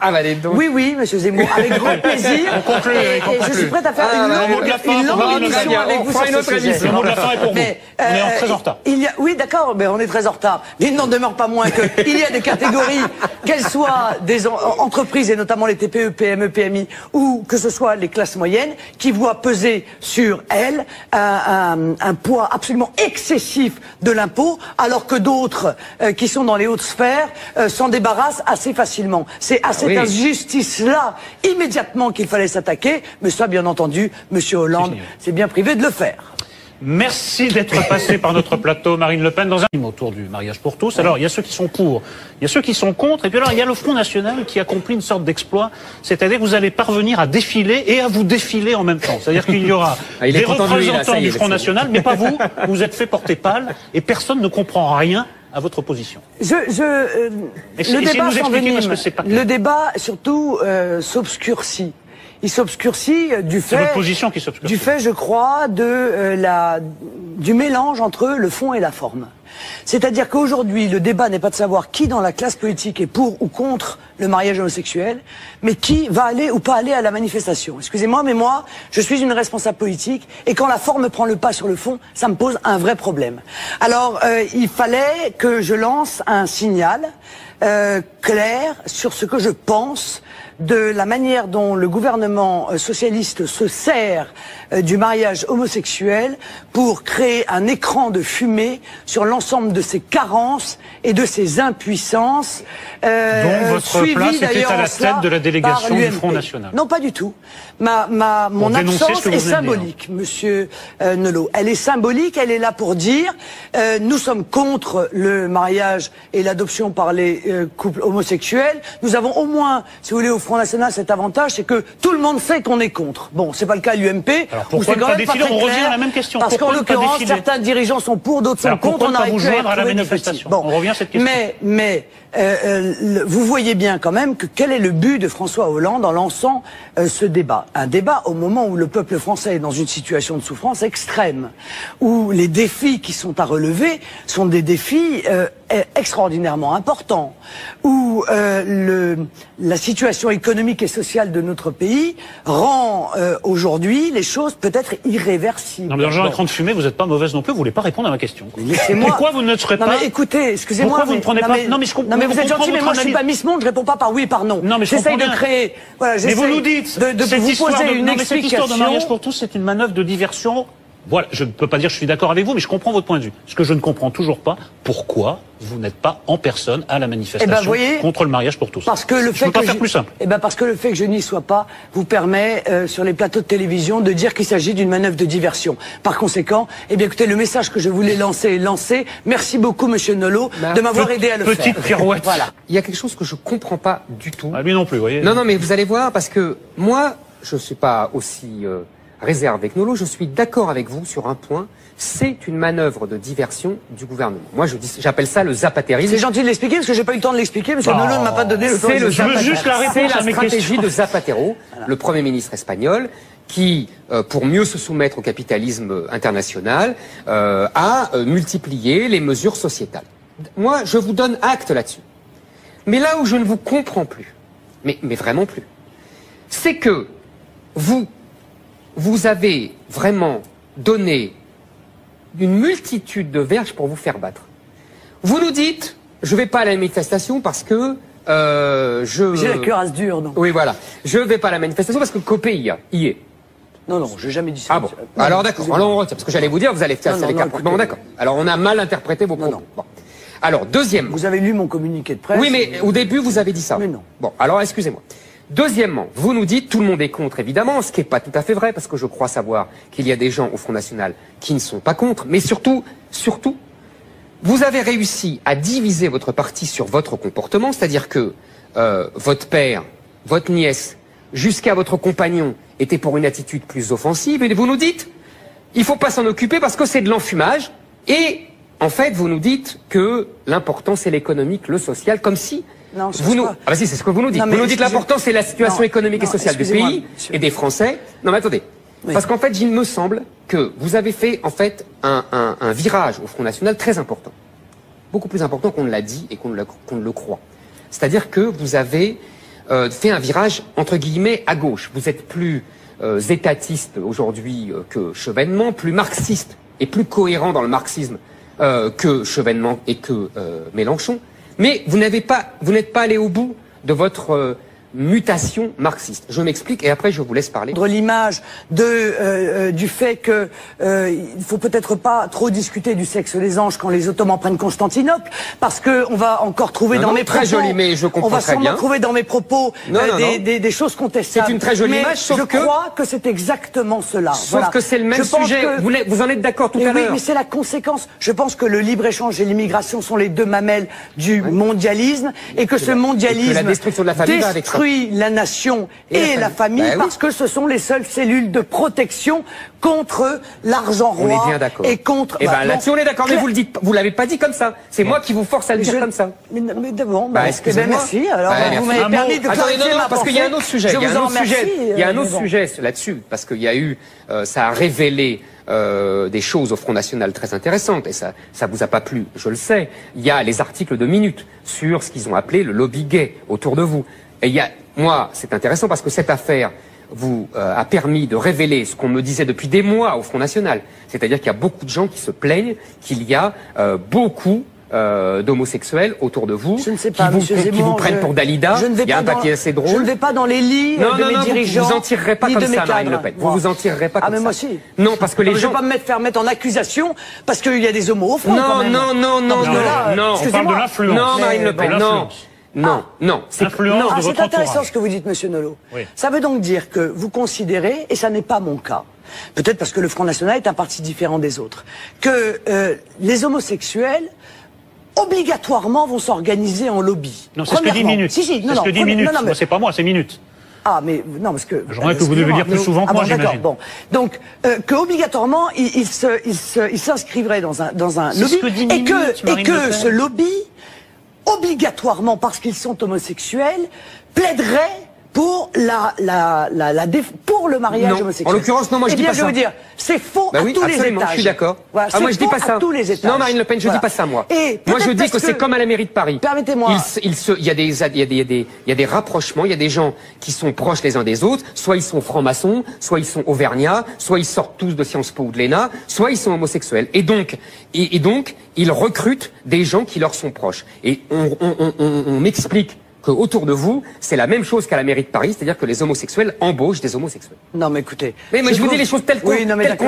Ah bah, donc. Oui, monsieur Zemmour, avec grand plaisir. On conclut, et je suis prête à faire une longue émission avec vous sur ce sujet. Le mot de la fin est pour vous. On est très en retard. Oui, d'accord, mais on est très en retard. Mais il n'en demeure pas moins qu'il y a des catégories, qu'elles soient des entreprises, et notamment les TPE, PME, PMI, ou que ce soit les classes moyennes, qui voient peser sur elles un poids absolument excessif de l'impôt, alors que d'autres, qui sont dans les hautes sphères, s'en débarrassent assez facilement. C'est à cette injustice-là, immédiatement, qu'il fallait s'attaquer, mais ça, bien entendu, monsieur Hollande s'est bien privé de le faire. Merci d'être passé par notre plateau, Marine Le Pen, dans un film autour du mariage pour tous. Alors, il y a ceux qui sont pour, il y a ceux qui sont contre, et puis alors, il y a le Front National qui accomplit une sorte d'exploit, c'est-à-dire que vous allez parvenir à défiler et à vous défiler en même temps. C'est-à-dire qu'il y aura des représentants du Front National, mais pas vous, vous êtes fait porter pâle, et personne ne comprend rien à votre position. Le débat, surtout, s'obscurcit. Il s'obscurcit du fait, je crois, du mélange entre le fond et la forme. C'est-à-dire qu'aujourd'hui, le débat n'est pas de savoir qui dans la classe politique est pour ou contre le mariage homosexuel, mais qui va aller ou pas aller à la manifestation. Excusez-moi, mais moi, je suis une responsable politique, et quand la forme prend le pas sur le fond, ça me pose un vrai problème. Alors, il fallait que je lance un signal clair sur ce que je pense de la manière dont le gouvernement socialiste se sert du mariage homosexuel pour créer un écran de fumée sur l'ensemble de ses carences et de ses impuissances. Dont votre place était à la tête de la délégation du Front National. Non, pas du tout. Mon absence est symbolique, monsieur Nolot. Elle est symbolique, elle est là pour dire nous sommes contre le mariage et l'adoption par les couples homosexuels. Nous avons au moins, si vous voulez, au Front National, cet avantage, c'est que tout le monde sait qu'on est contre. Bon, c'est pas le cas à l'UMP. Alors pourquoi ne pas défiler? On revient à la même question. Parce qu'en l'occurrence, certains dirigeants sont pour, d'autres sont contre. On n'arrive pas à la manifestation. Bon, on revient à cette question. Mais vous voyez bien quand même que quel est le but de François Hollande en lançant ce débat. Un débat au moment où le peuple français est dans une situation de souffrance extrême, où les défis qui sont à relever sont des défis extraordinairement importants, où la situation économique et sociale de notre pays rend aujourd'hui les choses peut-être irréversibles. Non, mais dans le genre écran de fumée, vous n'êtes pas mauvaise non plus, vous voulez pas répondre à ma question. Laissez-moi. Pourquoi vous ne serez pas... Non mais écoutez, excusez-moi. Pourquoi vous ne prenez pas... Non mais je comprends. Non mais vous êtes gentil, mais moi je suis pas Miss Monde, je réponds pas par oui et par non. Non mais j'essaye de créer... Voilà, mais vous nous dites, de vous poser une explication. Cette histoire de mariage pour tous, c'est une manœuvre de diversion. Voilà, je ne peux pas dire que je suis d'accord avec vous, mais je comprends votre point de vue. Ce que je ne comprends toujours pas, pourquoi vous n'êtes pas en personne à la manifestation contre le mariage pour tous. Parce que le fait peux pas faire plus simple. Parce que le fait que je n'y sois pas vous permet, sur les plateaux de télévision, de dire qu'il s'agit d'une manœuvre de diversion. Par conséquent, écoutez, le message que je voulais lancer est lancé. Merci beaucoup, monsieur Nolot, de m'avoir aidé à le faire. Petite pirouette. Voilà. Il y a quelque chose que je comprends pas du tout. Ah, lui non plus, vous voyez. Non, mais vous allez voir, parce que moi, je suis pas aussi réserve avec Nolot, je suis d'accord avec vous sur un point, c'est une manœuvre de diversion du gouvernement. Moi, j'appelle ça le zapatérisme. C'est gentil de l'expliquer, parce que j'ai pas eu le temps de l'expliquer, parce que Nolot ne m'a pas donné le temps de l'expliquer. C'est la stratégie de Zapatero, le Premier ministre espagnol, qui, pour mieux se soumettre au capitalisme international, a multiplié les mesures sociétales. Moi, je vous donne acte là-dessus. Mais là où je ne vous comprends plus, mais vraiment plus, c'est que vous avez vraiment donné une multitude de verges pour vous faire battre. Vous nous dites, je vais pas à la manifestation parce que j'ai la cuirasse dure, donc. Oui, voilà. Je vais pas à la manifestation parce que Copé y est. Non, non, j'ai jamais dit ça. Ah bon. Alors d'accord. Alors on retient, parce que j'allais vous dire, vous allez faire ça. Bon, d'accord. Alors on a mal interprété vos propos. Bon. Alors deuxièmement. Vous avez lu mon communiqué de presse. Oui, mais au début vous avez dit ça. Mais non. Bon, alors excusez-moi. Deuxièmement, vous nous dites tout le monde est contre, évidemment, ce qui n'est pas tout à fait vrai, parce que je crois savoir qu'il y a des gens au Front National qui ne sont pas contre, mais surtout, vous avez réussi à diviser votre parti sur votre comportement, c'est-à-dire que votre père, votre nièce, jusqu'à votre compagnon étaient pour une attitude plus offensive, et vous nous dites, il faut pas s'en occuper parce que c'est de l'enfumage, et en fait, vous nous dites que l'important c'est l'économique, le social, comme si... Non, Ah bah si, c'est ce que vous nous dites. Non, vous nous dites l'important c'est la situation économique et sociale du pays et des Français. Non mais attendez, parce qu'en fait, il me semble que vous avez fait en fait un virage au Front National très important. Beaucoup plus important qu'on ne l'a dit et qu'on ne le croit. C'est-à-dire que vous avez fait un virage entre guillemets à gauche. Vous êtes plus étatiste aujourd'hui que Chevènement, plus marxiste et plus cohérent dans le marxisme que Chevènement et que Mélenchon. Mais vous n'êtes pas allé au bout de votre mutation marxiste. Je m'explique et après je vous laisse parler. L'image du fait que il faut peut-être pas trop discuter du sexe des anges quand les Ottomans prennent Constantinople, parce que on va encore trouver dans mes propos. Très joli, mais je comprends très bien. On va sûrement trouver dans mes propos des choses contestables. C'est une très jolie image, sauf que je crois que c'est exactement cela. Sauf que c'est le même sujet. Vous en êtes d'accord tout à l'heure. Oui, mais c'est la conséquence. Je pense que le libre-échange et l'immigration sont les deux mamelles du mondialisme, et que ce mondialisme la destruction de la famille détruit la nation et la famille, parce que ce sont les seules cellules de protection contre l'argent roi. On est bien d'accord. Et contre... Et ben là-dessus on est d'accord, mais vous le dites, vous l'avez pas dit comme ça. C'est moi qui vous force à le dire comme ça. Mais bon, excusez-moi. Merci. Alors vous m'avez permis de clarifier ma pensée. Parce qu'il y a un autre sujet. Il y a un autre sujet là-dessus, parce qu'il y a eu, ça a révélé des choses au Front National très intéressantes, et ça vous a pas plu, je le sais. Il y a les articles de Minute sur ce qu'ils ont appelé le lobby gay autour de vous. Et moi, c'est intéressant parce que cette affaire vous a permis de révéler ce qu'on me disait depuis des mois au Front National. C'est-à-dire qu'il y a beaucoup de gens qui se plaignent qu'il y a beaucoup d'homosexuels autour de vous, je ne sais pas, qui vous prennent pour Dalida. Il y a un papier assez drôle. Je ne vais pas dans les lits de mes dirigeants. Vous en tirerez pas comme ça, Marine Le Pen. Vous vous en tirerez pas comme ça. Ah mais moi aussi. Non, parce que les gens... Je vais pas me faire mettre en accusation parce qu'il y a des homos au front. Non. On parle de l'influence. Non, Marine Le Pen, non. C'est influence de votre C'est intéressant ce que vous dites, Monsieur Nolot. Oui. Ça veut donc dire que vous considérez, et ça n'est pas mon cas, peut-être parce que le Front National est un parti différent des autres, que les homosexuels obligatoirement vont s'organiser en lobby. Non, c'est ce que dit Minute. C'est ce que dit Minute. Moi, c'est pas moi, c'est Minute. Ah, mais non, parce que... J'aimerais que vous deviez le dire plus souvent que moi, j'imagine. Bon. Donc, que obligatoirement, ils s'inscriveraient dans un lobby, et que ce lobby, obligatoirement, parce qu'ils sont homosexuels, plaiderait pour pour le mariage homosexuel. En l'occurrence, non, moi je dis pas ça. Je veux dire, c'est faux à tous les étages. Je suis d'accord. Voilà, moi je dis pas ça. À tous les étages. Non, Marine Le Pen, je dis pas ça moi. Moi je dis que c'est comme à la mairie de Paris. Permettez-moi. Il y a des rapprochements, il y a des gens qui sont proches les uns des autres, soit ils sont francs-maçons, soit ils sont auvergnats, soit ils sortent tous de Sciences Po ou de l'ENA, soit ils sont homosexuels. Et donc ils recrutent des gens qui leur sont proches. Et on m'explique qu'autour de vous, c'est la même chose qu'à la mairie de Paris, c'est-à-dire que les homosexuels embauchent des homosexuels. Non, mais écoutez... Mais je vous dis les choses telles qu'on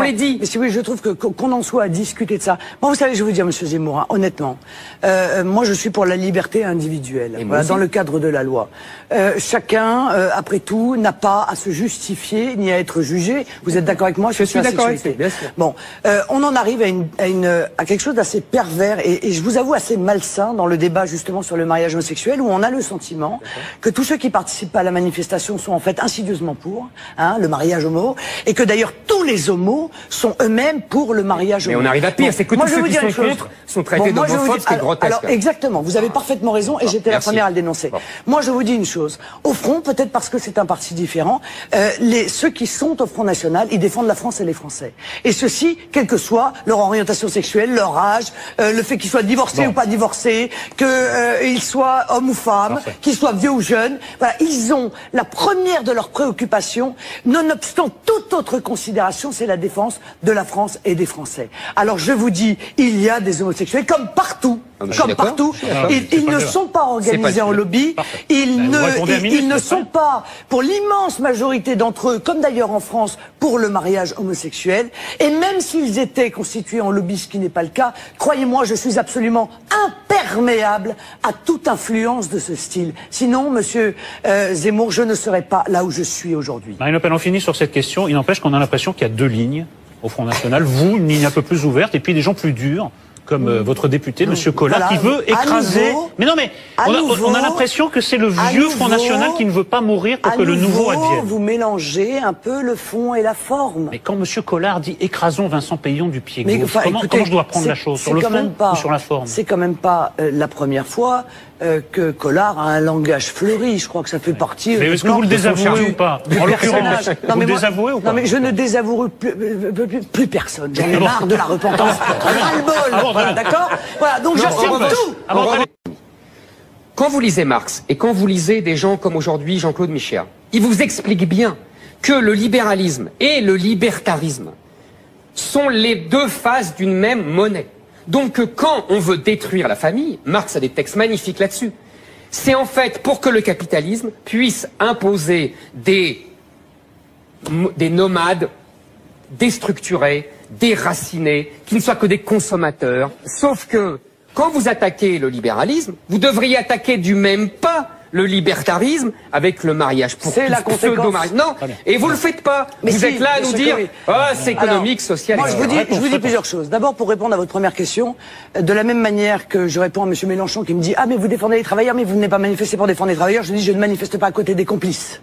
les dit. Mais si oui, je trouve qu'on en soit à discuter de ça. Moi, vous savez, je vais vous dire, Monsieur Zemmour, honnêtement, moi, je suis pour la liberté individuelle, dans le cadre de la loi. Chacun, après tout, n'a pas à se justifier, ni à être jugé. Vous êtes d'accord avec moi? Je suis d'accord avec vous, bien sûr. Bon, on en arrive à quelque chose d'assez pervers, et je vous avoue assez malsain dans le débat, justement, sur le mariage homosexuel, où on a le sentiment sentiment que tous ceux qui participent à la manifestation sont en fait insidieusement pour le mariage homo, et que d'ailleurs tous les homos sont eux-mêmes pour le mariage homo. Mais on arrive à pire, c'est que tous ceux qui sont contre sont traités d'homophobes, c'est grotesque. Alors exactement, vous avez parfaitement raison, et j'étais la première à le dénoncer. Moi je vous dis une chose, au Front, peut-être parce que c'est un parti différent, ceux qui sont au Front National, ils défendent la France et les Français. Et ceci, quelle que soit leur orientation sexuelle, leur âge, le fait qu'ils soient divorcés ou pas divorcés, qu'ils soient hommes ou femmes, qu'ils soient vieux ou jeunes. Voilà, ils ont la première de leurs préoccupations, nonobstant toute autre considération, c'est la défense de la France et des Français. Alors je vous dis, il y a des homosexuels comme partout. Comme partout, ils ne sont pas organisés en lobby, ils ne sont pas, pour l'immense majorité d'entre eux, comme d'ailleurs en France, pour le mariage homosexuel, et même s'ils étaient constitués en lobby, ce qui n'est pas le cas, croyez-moi, je suis absolument imperméable à toute influence de ce style. Sinon, monsieur Zemmour, je ne serais pas là où je suis aujourd'hui. Marine Le Pen, on finit sur cette question. Il n'empêche qu'on a l'impression qu'il y a deux lignes au Front National. Vous, une ligne un peu plus ouverte, et puis des gens plus durs, comme votre député, Monsieur Collard, qui veut écraser... Mais non, mais on a l'impression que c'est le vieux Front National qui ne veut pas mourir pour que le nouveau advienne. Vous mélangez un peu le fond et la forme. Mais quand Monsieur Collard dit « écrasons Vincent Peillon du pied gauche », comment je dois prendre la chose? Sur le fond ou sur la forme? C'est quand même pas la première fois que Collard a un langage fleuri. Je crois que ça fait partie... Mais est-ce que vous le désavouez ou pas? En l'occurrence, vous le désavouez ou pas? Non, mais je ne désavouerai plus personne. J'en ai marre de la repentance. Ras-le-bol. Voilà, d'accord? Voilà, donc j'assume tout. Quand vous lisez Marx et quand vous lisez des gens comme aujourd'hui Jean-Claude Michéa, ils vous expliquent bien que le libéralisme et le libertarisme sont les deux faces d'une même monnaie. Donc quand on veut détruire la famille, Marx a des textes magnifiques là-dessus, c'est en fait pour que le capitalisme puisse imposer des nomades déstructurés, déracinés, qui ne soient que des consommateurs. Sauf que, quand vous attaquez le libéralisme, vous devriez attaquer du même pas le libertarisme avec le mariage pour tous, c'est la conséquence. Non, et vous le faites pas. Mais vous êtes là à nous dire, c'est économique, social, moi, je vous dis plusieurs choses. D'abord, pour répondre à votre première question, de la même manière que je réponds à M. Mélenchon qui me dit « Ah, mais vous défendez les travailleurs, mais vous venez pas manifester pour défendre les travailleurs », je dis « Je ne manifeste pas à côté des complices ».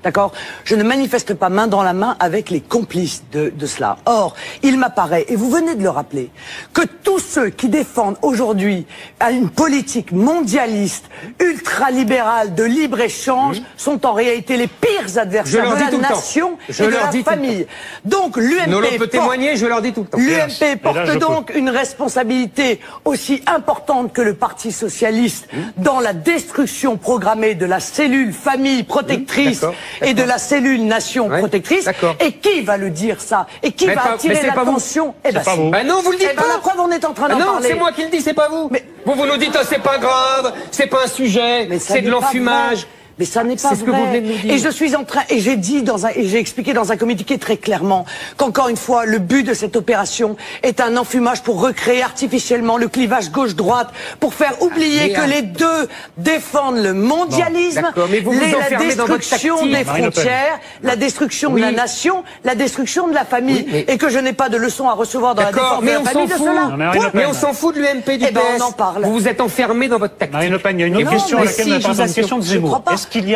D'accord? Je ne manifeste pas main dans la main avec les complices de cela. Or, il m'apparaît, et vous venez de le rappeler, que tous ceux qui défendent aujourd'hui une politique mondialiste, ultralibérale, de libre-échange, sont en réalité les pires adversaires de la nation et de la famille. Donc, l'UMP peut témoigner, je leur dis tout le temps. L'UMP porte donc une responsabilité aussi importante que le Parti Socialiste dans la destruction programmée de la cellule famille protectrice et de la cellule nation protectrice. Et qui va le dire ça? Et qui va attirer l'attention? Eh ben, c'est pas vous. Ben non, vous le dites pas. La preuve, on est en train d'en parler. Non, c'est moi qui le dis, c'est pas vous. Mais vous nous dites, c'est pas grave, c'est pas un sujet, c'est de l'enfumage. Mais ça n'est pas vrai. C'est ce que vous venez de nous dire. Et je suis en train, et j'ai dit et j'ai expliqué dans un communiqué très clairement qu'encore une fois, le but de cette opération est un enfumage pour recréer artificiellement le clivage gauche-droite, pour faire oublier que les deux défendent le mondialisme, la destruction des frontières, la destruction de la nation, la destruction de la famille, et que je n'ai pas de leçons à recevoir dans la défense de la famille de cela. Mais on s'en fout de l'UMP du PS. On en parle. Vous vous êtes enfermé dans votre tactique. Marine Le Pen, il y a une autre question à laquelle on n'a pas posé, question de Zemmour.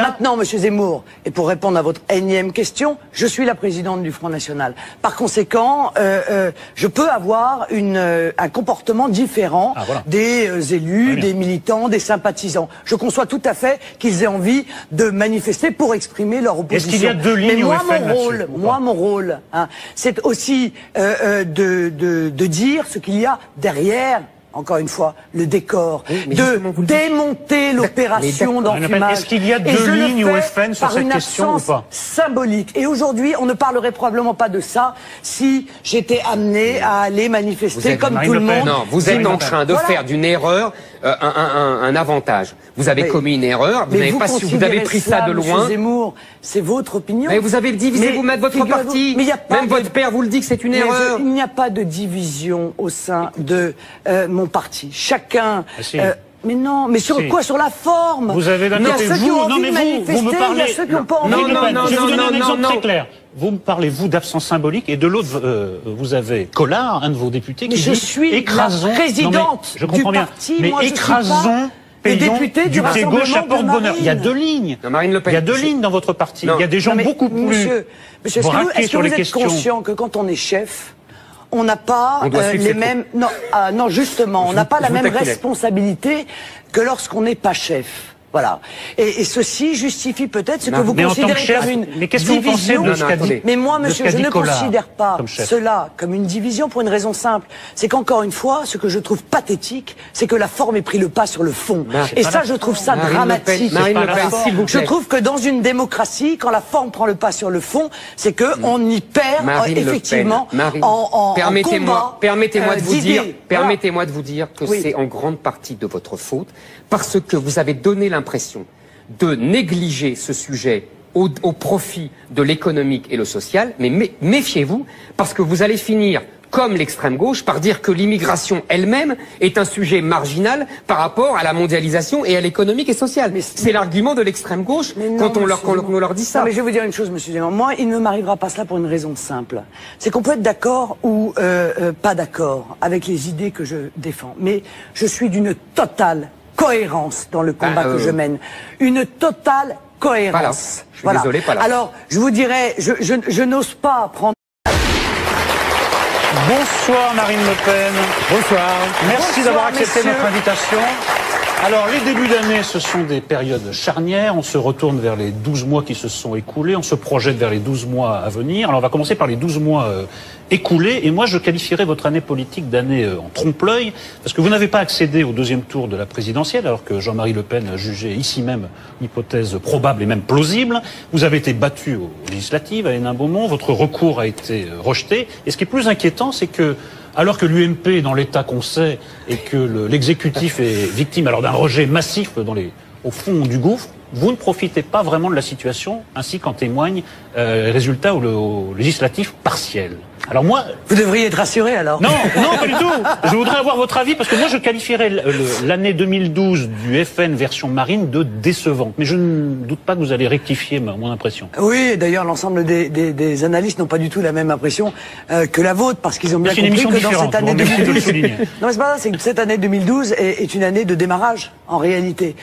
Maintenant, Monsieur Zemmour, et pour répondre à votre énième question, je suis la présidente du Front National. Par conséquent, je peux avoir un comportement différent des élus, des militants, des sympathisants. Je conçois tout à fait qu'ils aient envie de manifester pour exprimer leur opposition. Est-ce qu'il y a deux lignes mon rôle, c'est aussi de dire ce qu'il y a derrière. Encore une fois, le décor, de démonter l'opération d'enfumage. Est-ce qu'il y a deux lignes au FN sur cette question ou pas? Symbolique. Et aujourd'hui, on ne parlerait probablement pas de ça si j'étais amené à aller manifester comme tout le monde. Non, vous êtes en train de faire d'une erreur un avantage. Vous avez commis une erreur, vous n'avez pas su, vous avez pris ça de loin. Monsieur Zemmour, c'est votre opinion. Mais vous avez divisé vous-même votre parti. Même votre père vous le dit que c'est une erreur. Il n'y a pas de division au sein de mon parti. Chacun... mais non, mais sur quoi? Sur la forme. Vous avez d'un côté vous me parlez. Il y a ceux qui n'ont pas envie de manifester. Je vais vous donner un exemple très clair. Vous me parlez, vous, d'absence symbolique, et de l'autre, vous avez Collard, un de vos députés, qui dit écrasons. Je suis la présidente je comprends du bien. parti. Mais moi, écrasons payons députés du pied gauche à porte-bonheur. Il y a deux lignes. Non, Marine Le Pen, il y a deux lignes dans votre parti. Il y a des gens beaucoup plus Monsieur, braqués sur les est-ce que vous êtes conscient que quand on est chef, on n'a pas les mêmes... Non, justement, on n'a pas la même responsabilité que lorsqu'on n'est pas chef. Voilà. Et ceci justifie peut-être ce que vous considérez comme une division. Mais moi, monsieur, je ne considère pas cela comme une division pour une raison simple. C'est qu'encore une fois, ce que je trouve pathétique, c'est que la forme ait pris le pas sur le fond. Et ça, je trouve ça dramatique. Je trouve que dans une démocratie, quand la forme prend le pas sur le fond, c'est que on y perd effectivement en Permettez-moi de vous dire que c'est en grande partie de votre faute, parce que vous avez donné l'impression de négliger ce sujet au profit de l'économique et le social, mais méfiez-vous, parce que vous allez finir, comme l'extrême gauche, par dire que l'immigration elle-même est un sujet marginal par rapport à la mondialisation et à l'économique et social. C'est l'argument de l'extrême gauche quand on leur dit ça. Non, mais je vais vous dire une chose, monsieur Zemmour. Moi, il ne m'arrivera pas cela pour une raison simple. C'est qu'on peut être d'accord ou pas d'accord avec les idées que je défends. Mais je suis d'une totale cohérence dans le combat que je mène. Une totale cohérence. Je suis désolé, pas là. Alors, je vous dirais, je n'ose pas prendre... Bonsoir Marine Le Pen. Bonsoir. Merci d'avoir accepté notre invitation. Alors, les débuts d'année, ce sont des périodes charnières. On se retourne vers les 12 mois qui se sont écoulés. On se projette vers les 12 mois à venir. Alors, on va commencer par les 12 mois écoulés. Et moi, je qualifierais votre année politique d'année en trompe-l'œil, parce que vous n'avez pas accédé au deuxième tour de la présidentielle, alors que Jean-Marie Le Pen a jugé ici même une hypothèse probable et même plausible. Vous avez été battu aux législatives à Hénin-Beaumont. Votre recours a été rejeté. Et ce qui est plus inquiétant, c'est que alors que l'UMP est dans l'état qu'on sait et que l'exécutif est victime alors d'un rejet massif au fond du gouffre, vous ne profitez pas vraiment de la situation, ainsi qu'en témoignent les résultats au législatif partiel. Alors moi... Vous devriez être rassuré alors. Non, pas du tout. Je voudrais avoir votre avis, parce que moi je qualifierais l'année 2012 du FN version Marine de décevante. Mais je ne doute pas que vous allez rectifier mon impression. Oui, d'ailleurs l'ensemble des analystes n'ont pas du tout la même impression que la vôtre, parce qu'ils ont bien compris que dans cette année 2012... Non, mais c'est pas ça, c'est que cette année 2012 est une année de démarrage, en réalité.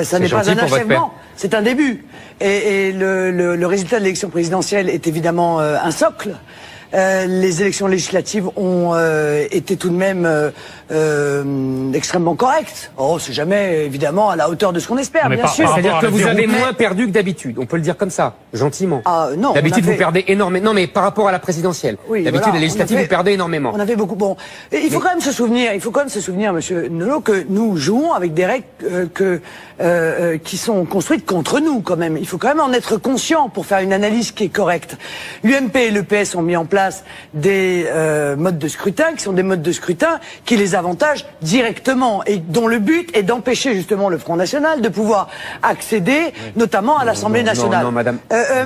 Ça n'est pas un achèvement, c'est un début. Et le résultat de l'élection présidentielle est évidemment un socle. Les élections législatives ont été tout de même extrêmement correctes. Oh, c'est jamais évidemment à la hauteur de ce qu'on espère, bien sûr. C'est-à-dire que vous avez moins perdu que d'habitude. On peut le dire comme ça, gentiment. Ah non. D'habitude, vous perdez énormément. Non, mais par rapport à la présidentielle. Oui, d'habitude, voilà, les législatives, vous perdez énormément. On avait beaucoup. Bon, il faut quand même se souvenir, Monsieur Nolot, que nous jouons avec des règles qui sont construites contre nous, quand même. Il faut quand même en être conscient pour faire une analyse qui est correcte. L'UMP et le PS ont mis en place des modes de scrutin qui sont des modes de scrutin qui les avantagent directement et dont le but est d'empêcher justement le Front National de pouvoir accéder notamment à l'Assemblée nationale. Non, madame.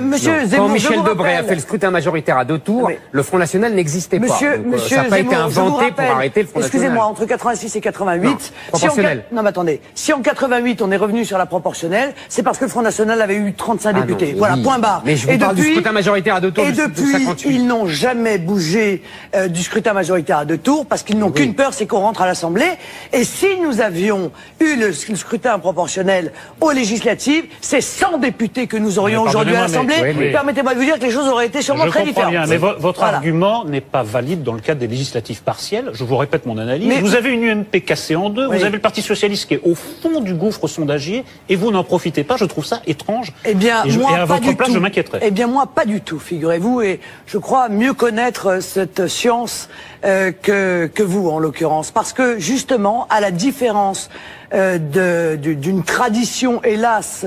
Monsieur Zemmour, quand Michel Debré a fait le scrutin majoritaire à 2 tours, le Front National n'existait pas. Donc, ça n'a pas été inventé pour arrêter le Front National. Excusez-moi, entre 86 et 88... proportionnel. Non, mais attendez. Si en 88 on est revenu sur la proportionnelle, c'est parce que le Front National avait eu 35 députés. Voilà, point barre. Mais je vous parle du scrutin majoritaire à 2 tours. Et depuis, ils n'ont jamais bougé du scrutin majoritaire à 2 tours parce qu'ils n'ont qu'une peur, c'est qu'on rentre à l'Assemblée. Et si nous avions eu le scrutin proportionnel aux législatives, c'est 100 députés que nous aurions aujourd'hui à l'Assemblée. Permettez-moi de vous dire que les choses auraient été sûrement très différentes. Bien, mais votre argument n'est pas valide dans le cadre des législatives partielles. Je vous répète mon analyse. Mais vous avez une UMP cassée en deux, vous avez le Parti Socialiste qui est au fond du gouffre sondagier, et vous n'en profitez pas. Je trouve ça étrange. Eh bien, moi, à votre place, je m'inquiéterais. Eh bien, moi, pas du tout, figurez-vous, et je crois mieux connaître cette science que vous, en l'occurrence. Parce que, justement, à la différence d'une tradition, hélas,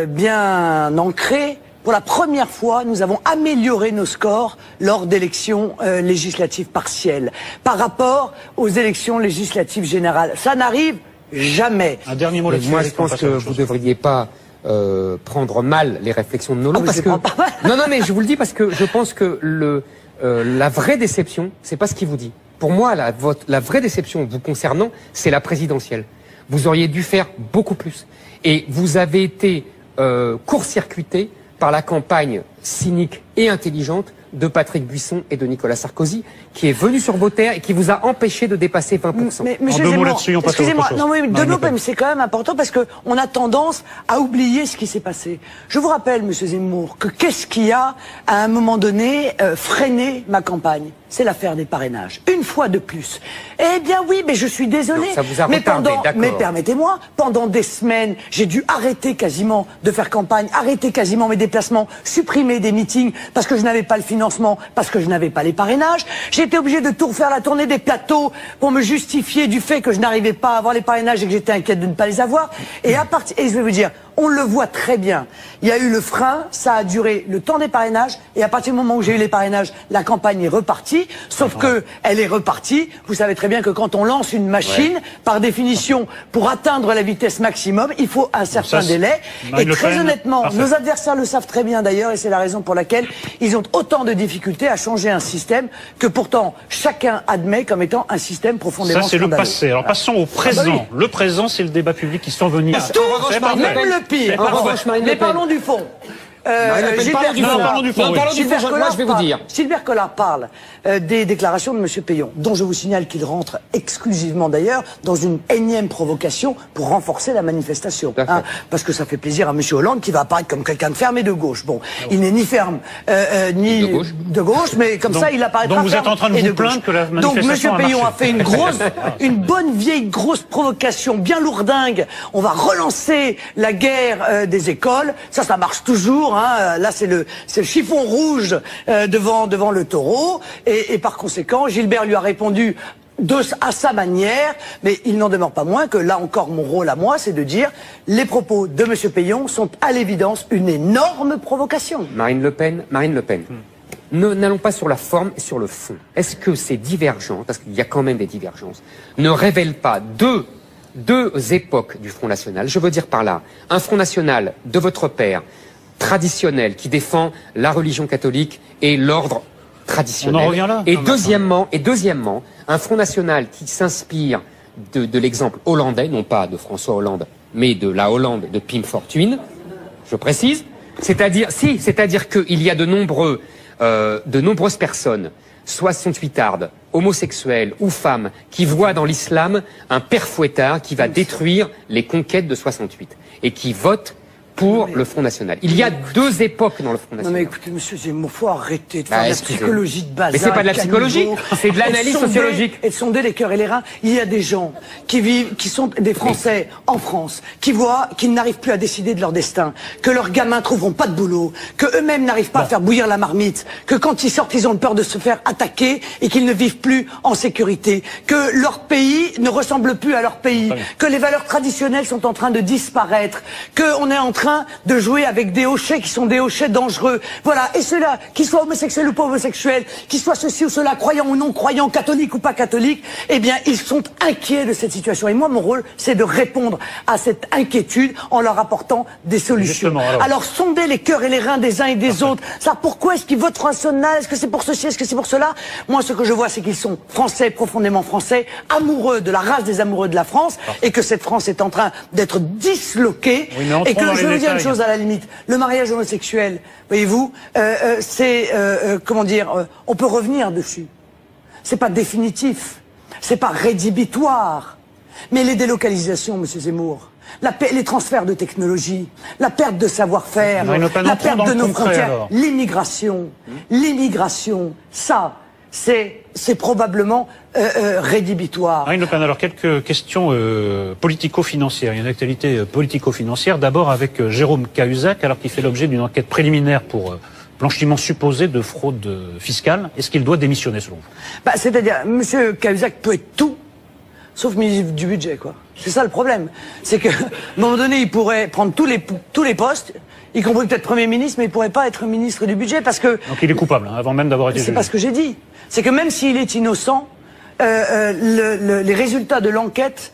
bien ancrée, pour la première fois, nous avons amélioré nos scores lors d'élections législatives partielles par rapport aux élections législatives générales. Ça n'arrive jamais. Un dernier mot là-dessus. Moi, je pense que vous ne devriez pas prendre mal les réflexions de Nolot. Parce que... Non, mais je vous le dis parce que je pense que la vraie déception, c'est pas ce qu'il vous dit. Pour moi, la vraie déception vous concernant, c'est la présidentielle. Vous auriez dû faire beaucoup plus. Et vous avez été court-circuité par la campagne cynique et intelligente de Patrick Buisson et de Nicolas Sarkozy, qui est venu sur vos terres et qui vous a empêché de dépasser 20%. Mais excusez-moi, non mais deux mots, c'est quand même important parce que on a tendance à oublier ce qui s'est passé. Je vous rappelle, Monsieur Zemmour, que qu'est-ce qui a, à un moment donné, freiné ma campagne? C'est l'affaire des parrainages. Une fois de plus. Eh bien oui, mais je suis désolé. Ça vous a retardé, mais permettez-moi, pendant des semaines, j'ai dû arrêter quasiment de faire campagne, arrêter quasiment mes déplacements, supprimer des meetings parce que je n'avais pas le financement, parce que je n'avais pas les parrainages. J'ai été obligé de tout refaire la tournée des plateaux pour me justifier du fait que je n'arrivais pas à avoir les parrainages et que j'étais inquiète de ne pas les avoir. Et je vais vous dire, on le voit très bien. Il y a eu le frein, ça a duré le temps des parrainages, et à partir du moment où j'ai eu les parrainages, la campagne est repartie. Sauf que elle est repartie. Vous savez très bien que quand on lance une machine, par définition, pour atteindre la vitesse maximum, il faut un certain délai. Et très honnêtement, nos adversaires le savent très bien d'ailleurs, et c'est la raison pour laquelle ils ont autant de difficultés à changer un système que pourtant chacun admet comme étant un système profondément scandaleux. Ça c'est le passé. Alors passons au présent. Ah bah oui. Le présent, c'est le débat public qui s'envenime. Même le pire. Mais parlons du fond. Gilbert Collard parle des déclarations de M. Peillon, dont je vous signale qu'il rentre exclusivement d'ailleurs dans une énième provocation pour renforcer la manifestation. Hein, parce que ça fait plaisir à M. Hollande qui va apparaître comme quelqu'un de ferme et de gauche. Bon, il n'est ni ferme ni de gauche, mais comme ça il apparaîtra ferme. Donc vous êtes en train de vous plaindre que la manifestation Donc M. Peillon a fait une bonne vieille grosse provocation bien lourdingue. On va relancer la guerre des écoles. Ça marche toujours. Hein. Là, c'est le chiffon rouge devant le taureau. Et par conséquent, Gilbert lui a répondu à sa manière, mais il n'en demeure pas moins que là encore mon rôle à moi, c'est de dire les propos de M. Peillon sont à l'évidence une énorme provocation. Marine Le Pen. N'allons pas sur la forme et sur le fond. Est-ce que ces divergences, parce qu'il y a quand même des divergences, ne révèlent pas deux époques du Front National? Je veux dire par là, un Front National de votre père, traditionnel, qui défend la religion catholique et l'ordre traditionnel. On en revient là. Et deuxièmement, un Front National qui s'inspire de l'exemple hollandais, non pas de François Hollande, mais de la Hollande de Pim Fortuyn, je précise. C'est-à-dire qu'il y a de nombreuses personnes, 68ardes, homosexuels ou femmes, qui voient dans l'islam un père fouettard qui va détruire les conquêtes de 68 et qui votent pour le Front National. Il y a deux époques dans le Front National. Non mais écoutez, monsieur Zemmour, faut arrêter de faire de la psychologie de base. Mais c'est pas de la psychologie, c'est de l'analyse sociologique. Et de sonder les cœurs et les reins. Il y a des gens qui sont des Français en France, qui voient qu'ils n'arrivent plus à décider de leur destin, que leurs gamins trouveront pas de boulot, que eux-mêmes n'arrivent pas à faire bouillir la marmite, que quand ils sortent, ils ont peur de se faire attaquer et qu'ils ne vivent plus en sécurité, que leur pays ne ressemble plus à leur pays, que les valeurs traditionnelles sont en train de disparaître, qu'on est en train de jouer avec des hochets qui sont des hochets dangereux. Voilà. Et ceux-là, qu'ils soient homosexuels ou pas homosexuels, qu'ils soient ceci ou cela, croyants ou non croyants, catholiques ou pas catholiques, eh bien, ils sont inquiets de cette situation. Et moi, mon rôle, c'est de répondre à cette inquiétude en leur apportant des solutions. Alors, sonder les cœurs et les reins des uns et des autres. Ça, pourquoi est-ce qu'ils votent Front National? Est-ce que c'est pour ceci? Est-ce que c'est pour cela? Moi, ce que je vois, c'est qu'ils sont français, profondément français, amoureux de la race des amoureux de la France, et que cette France est en train d'être disloquée, et que je veux dire une chose à la limite, le mariage homosexuel, voyez-vous, comment dire, on peut revenir dessus. C'est pas définitif, c'est pas rédhibitoire, mais les délocalisations, monsieur Zemmour, les transferts de technologie, la perte de savoir-faire, la perte de nos frontières, l'immigration, ça, c'est probablement rédhibitoire. Marine Le Pen, alors quelques questions politico-financières. Il y a une actualité politico-financière. D'abord avec Jérôme Cahuzac, alors qu'il fait l'objet d'une enquête préliminaire pour blanchiment supposé de fraude fiscale. Est-ce qu'il doit démissionner selon vous? C'est-à-dire, M. Cahuzac peut être tout, sauf ministre du budget, quoi. C'est ça le problème. C'est qu'à un moment donné, il pourrait prendre tous les postes, y compris peut-être Premier ministre, mais il pourrait pas être ministre du budget parce que... Donc il est coupable, hein, avant même d'avoir été jugé. C'est pas ce que j'ai dit. C'est que même s'il est innocent, les résultats de l'enquête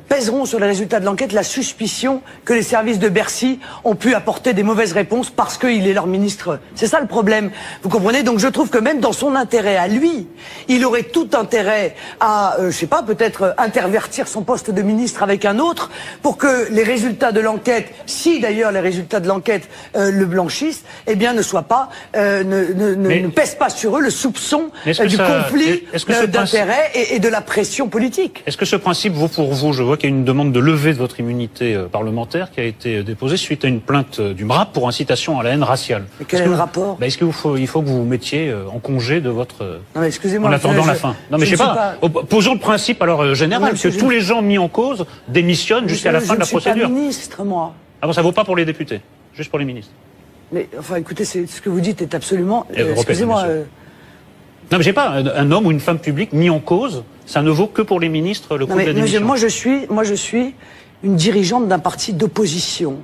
pèseront sur les résultats de l'enquête la suspicion que les services de Bercy ont pu apporter des mauvaises réponses parce qu'il est leur ministre. C'est ça le problème. Vous comprenez? Donc je trouve que même dans son intérêt à lui, il aurait tout intérêt à, je sais pas, peut-être intervertir son poste de ministre avec un autre pour que les résultats de l'enquête, si d'ailleurs les résultats de l'enquête le blanchissent, eh bien ne soient pas, ne pèsent pas sur eux le soupçon du conflit d'intérêts et de la pression politique. Est-ce que ce principe vaut pour vous? Je vois qu'il y a une demande de levée de votre immunité parlementaire qui a été déposée suite à une plainte du MRAP pour incitation à la haine raciale. Mais quel est le rapport? Est-ce qu'il faut que vous vous mettiez en congé de votre... Non mais excusez-moi. En attendant la fin. Non mais je sais pas. Posons le principe alors général, parce que tous les gens mis en cause démissionnent jusqu'à la fin de la procédure. Je suis pas ministre, moi. Ah bon, ça vaut pas pour les députés, juste pour les ministres. Mais enfin, écoutez, ce que vous dites est absolument... excusez-moi... Non mais j'ai pas un homme ou une femme publique mis en cause, ça ne vaut que pour les ministres le coup de la démission. Moi je suis une dirigeante d'un parti d'opposition.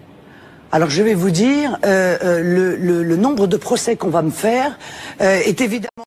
Alors je vais vous dire, le nombre de procès qu'on va me faire est évidemment...